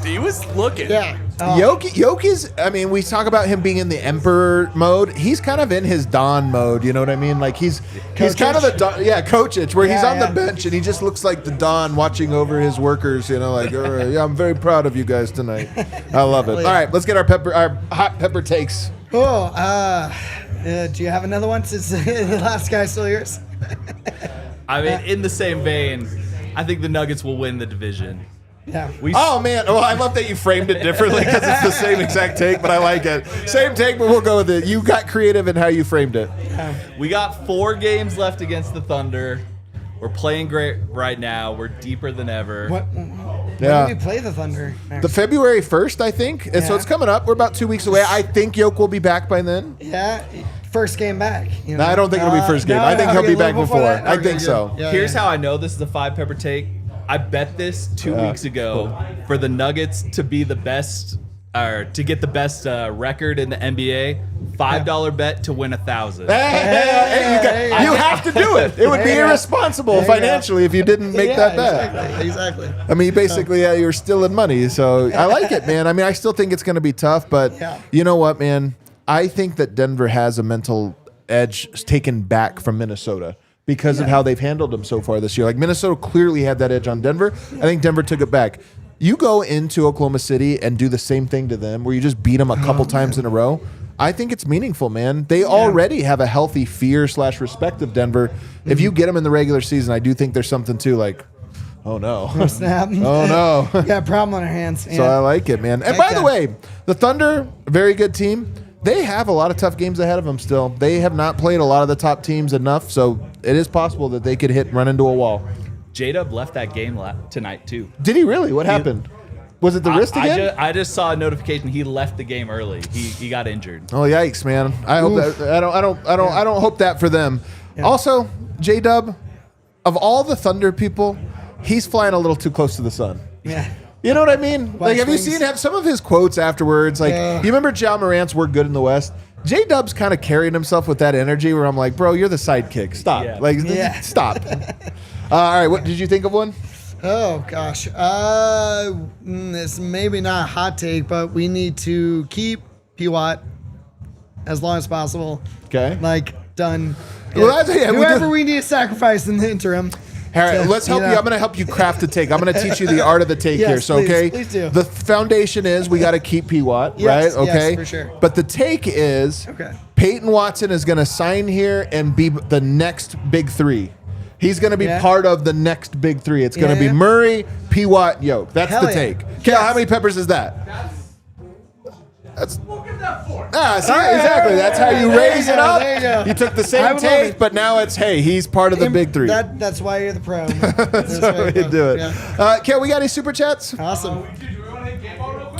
looking. Yeah. Jokic is, I mean, we talk about him being in the emperor mode. He's kind of in his Don mode, you know what I mean? Like he's kind of the Don, Coachich, where he's on the bench and he just looks like the Don watching over his workers, you know, like, all right, yeah, I'm very proud of you guys tonight. I love it. All right, let's get our hot pepper takes. Oh, do you have another one since the last guy's still yours? I mean, in the same vein, I think the Nuggets will win the division. Yeah. Oh, man. Well, I love that you framed it differently because it's the same exact take, but I like it. Same take, but we'll go with it. You got creative in how you framed it. We got 4 games left against the Thunder. We're playing great right now. We're deeper than ever. When do we play the Thunder next? The February 1st, I think. And so it's coming up. We're about 2 weeks away. I think Yoke will be back by then. Yeah. First game back. You No, know? I don't think it'll be first game. No, I think he'll be back before before. that? I Okay, think good. so. Yeah, Here's yeah. how I know this is a 5 pepper take. I bet this 2 weeks ago for the Nuggets to be the best, or to get the best record in the NBA. $5 bet to win 1,000. Hey, you have to do it. It would be irresponsible financially if you didn't make that bet. Exactly. I mean, basically, you're stealing money. So I like it, man. I mean, I still think it's going to be tough, but you know what, man? I think that Denver has a mental edge taken back from Minnesota because of how they've handled them so far this year. Like, Minnesota clearly had that edge on Denver. I think Denver took it back. You go into Oklahoma City and do the same thing to them where you just beat them a couple times in a row. I think it's meaningful, man. They already have a healthy fear/respect of Denver. If you get them in the regular season, I do think there's something to like, oh no. Oh, snap. Oh no. Got a problem on our hands. So I like it, man. And by the way, the Thunder, very good team. They have a lot of tough games ahead of them still. They have not played a lot of the top teams enough, so it is possible that they could run into a wall. J-Dub left that game tonight, too. Did he really? What happened? Was it the wrist again? I just saw a notification. He left the game early. He got injured. Oh yikes, man! I hope that I don't hope that for them. Yeah. Also, J-Dub, of all the Thunder people, he's flying a little too close to the sun. Yeah. You know what I mean? Like, have you seen some of his quotes afterwards? Like, you remember Jamal Murray's "We're good in the West"? J-Dub's kind of carrying himself with that energy where I'm like, bro, you're the sidekick. Stop. Yeah. Stop. All right, what did you think of one? Oh gosh, it's maybe not a hot take, but we need to keep P-Watt as long as possible. Okay. Like, done. Well, whoever we need to sacrifice in the interim. All right, let's help you. I'm going to help you craft a take. I'm going to teach you the art of the take here. So, okay, please do. The foundation is we got to keep P-Watt, Yes, right? Okay, yes, for sure. But the take is Peyton Watson is going to sign here and be the next big three. He's going to be part of the next big three. It's going to be Murray, P-Watt, Yoke. That's the take. Kel, how many peppers is that? We'll give that 4. Exactly. That's how you raise it up. There you go. You took the same take, but now it's, hey, he's part of the big three. That's why you're the pro. That's how we do it. Yeah. Kel, we got any super chats? Awesome.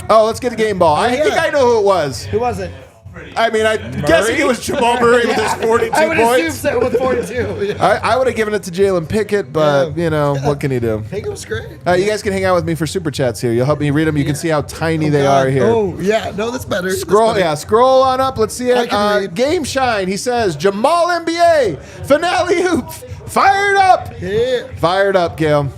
Oh, let's get a game ball. I think I know who it was. Who was it? I mean, I'm guessing it was Jamal Murray with his 42 I would points. assume so with 42. I would have given it to Jalen Pickett, but, you know, what can he do? Pickett was great. You guys can hang out with me for super chats here. You'll help me read them. You can see how tiny they are here. Oh, yeah. No, that's better. Scroll, scroll on up. Let's see it. Game Shine. He says, Jamal NBA, finale hoop, fired up. Yeah. Fired up, Gail.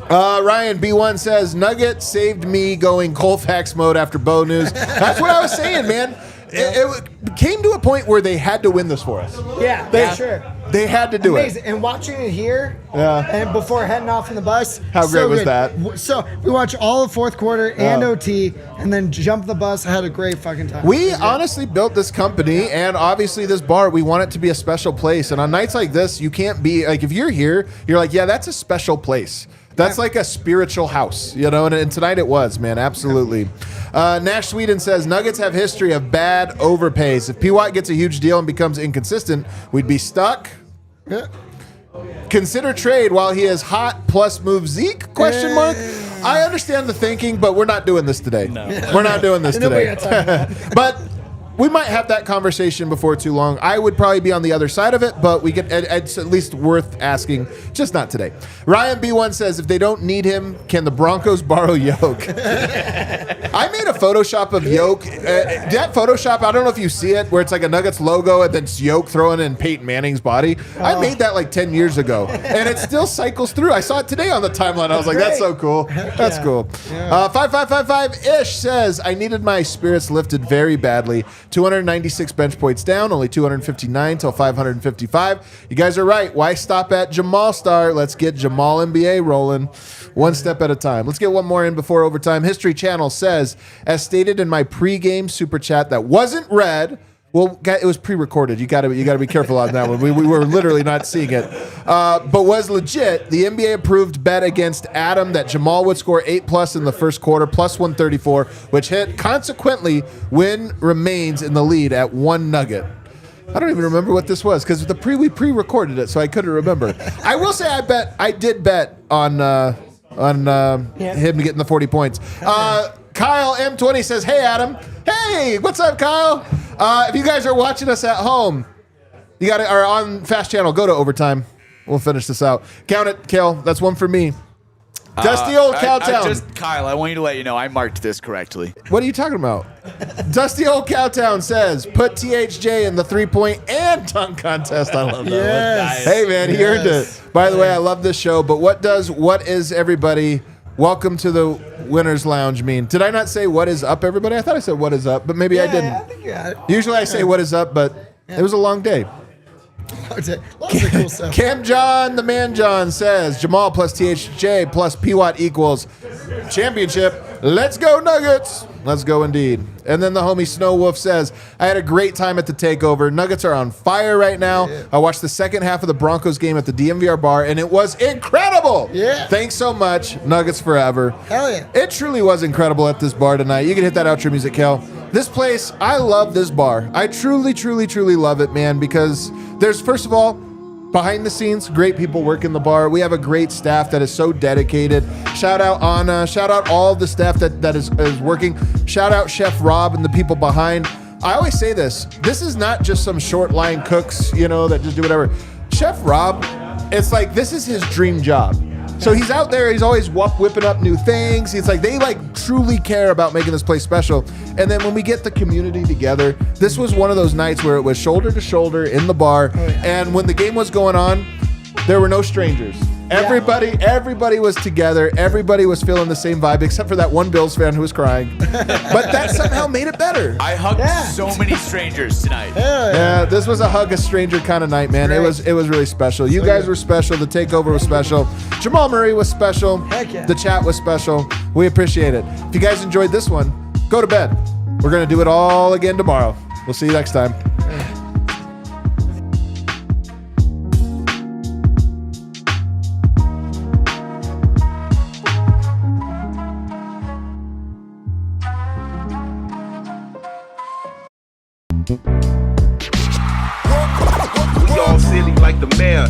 Ryan B1 says, Nugget saved me going Colfax mode after Bo News. That's what I was saying, man. It came to a point where they had to win this for us. Yeah, sure. They had to do Amazing. it. And watching it here, and before heading off in the bus, How great was good. that? So we watched all of fourth quarter and OT, and then jumped the bus. I had a great fucking time. We honestly built this company, and obviously this bar, we want it to be a special place. And on nights like this, you can't be, like, if you're here, you're like, yeah, that's a special place. That's like a spiritual house, you know, and tonight it was, man, absolutely. Nash Sweden says, Nuggets have history of bad overpays. If P-Watt gets a huge deal and becomes inconsistent, we'd be stuck. Yeah. Consider trade while he is hot plus move Zeke, question mark. I understand the thinking, but we're not doing this today. No. We're not doing this today. But we might have that conversation before too long. I would probably be on the other side of it, but we get it's at least worth asking. Just not today. Ryan B1 says, if they don't need him, can the Broncos borrow Yoke? I made a Photoshop of Yoke. That Photoshop, I don't know if you see it, where it's like a Nuggets logo and then it's Yoke throwing in Peyton Manning's body. I made that like 10 years ago, and it still cycles through. I saw it today on the timeline. I was like, that's so cool. That's cool. 5555-ish says, I needed my spirits lifted very badly. 296 bench points down, only 259 till 555. You guys are right. Why stop at Jamal Star? Let's get Jamal NBA rolling one step at a time. Let's get one more in before overtime. History Channel says, as stated in my pregame super chat that wasn't read, Well, it was pre-recorded. You got to be careful on that one. We were literally not seeing it, but was legit. The NBA approved bet against Adam that Jamal would score 8+ in the first quarter, plus 134, which hit. Consequently, Win remains in the lead at 1 nugget. I don't even remember what this was because we pre-recorded it, so I couldn't remember. I will say I did bet on him getting the 40 points. Kyle M20 says, "Hey Adam, hey, what's up, Kyle? If you guys are watching us at home, you got are on Fast Channel. Go to overtime. We'll finish this out. Count it, Kel. That's one for me. Dusty old Cowtown. Kyle, I want you to let you know I marked this correctly. What are you talking about? Dusty old Cowtown says, put THJ in the 3-point and dunk contest. I love that Yes. one. Hey, man, he earned it. By the way, I love this show, but what is everybody? Welcome to the Winner's Lounge mean? Did I not say what is up, everybody? I thought I said what is up, but maybe I didn't. I think you got it. Usually I say what is up, but it was a long day. Lots of cool stuff. Cam John, the man John, says Jamal plus THJ plus PWatt equals championship. Let's go Nuggets. Let's go indeed. And then the homie Snow Wolf says, I had a great time at the takeover. Nuggets are on fire right now. Yeah. I watched the second half of the Broncos game at the DNVR bar, and it was incredible. Yeah. Thanks so much. Nuggets forever. Hell yeah. It truly was incredible at this bar tonight. You can hit that outro music, Kel. This place, I love this bar. I truly, truly, truly love it, man, because there's, first of all, behind the scenes, great people work in the bar. We have a great staff that is so dedicated. Shout out Anna. Shout out all the staff that is working. Shout out Chef Rob and the people behind. I always say this. This is not just some short line cooks, that just do whatever. Chef Rob, it's like this is his dream job. So he's out there, he's always whipping up new things. It's like they truly care about making this place special. And then when we get the community together, this was one of those nights where it was shoulder to shoulder in the bar. And when the game was going on, there were no strangers. Everybody was together. Everybody was feeling the same vibe, except for that one Bills fan who was crying. But that somehow made it better. I hugged so many strangers tonight. Yeah, this was a hug a stranger kind of night, man. It was really special. You guys were special. The takeover was special. Jamal Murray was special. Heck yeah. The chat was special. We appreciate it. If you guys enjoyed this one, go to bed. We're going to do it all again tomorrow. We'll see you next time. We all silly like the mayor.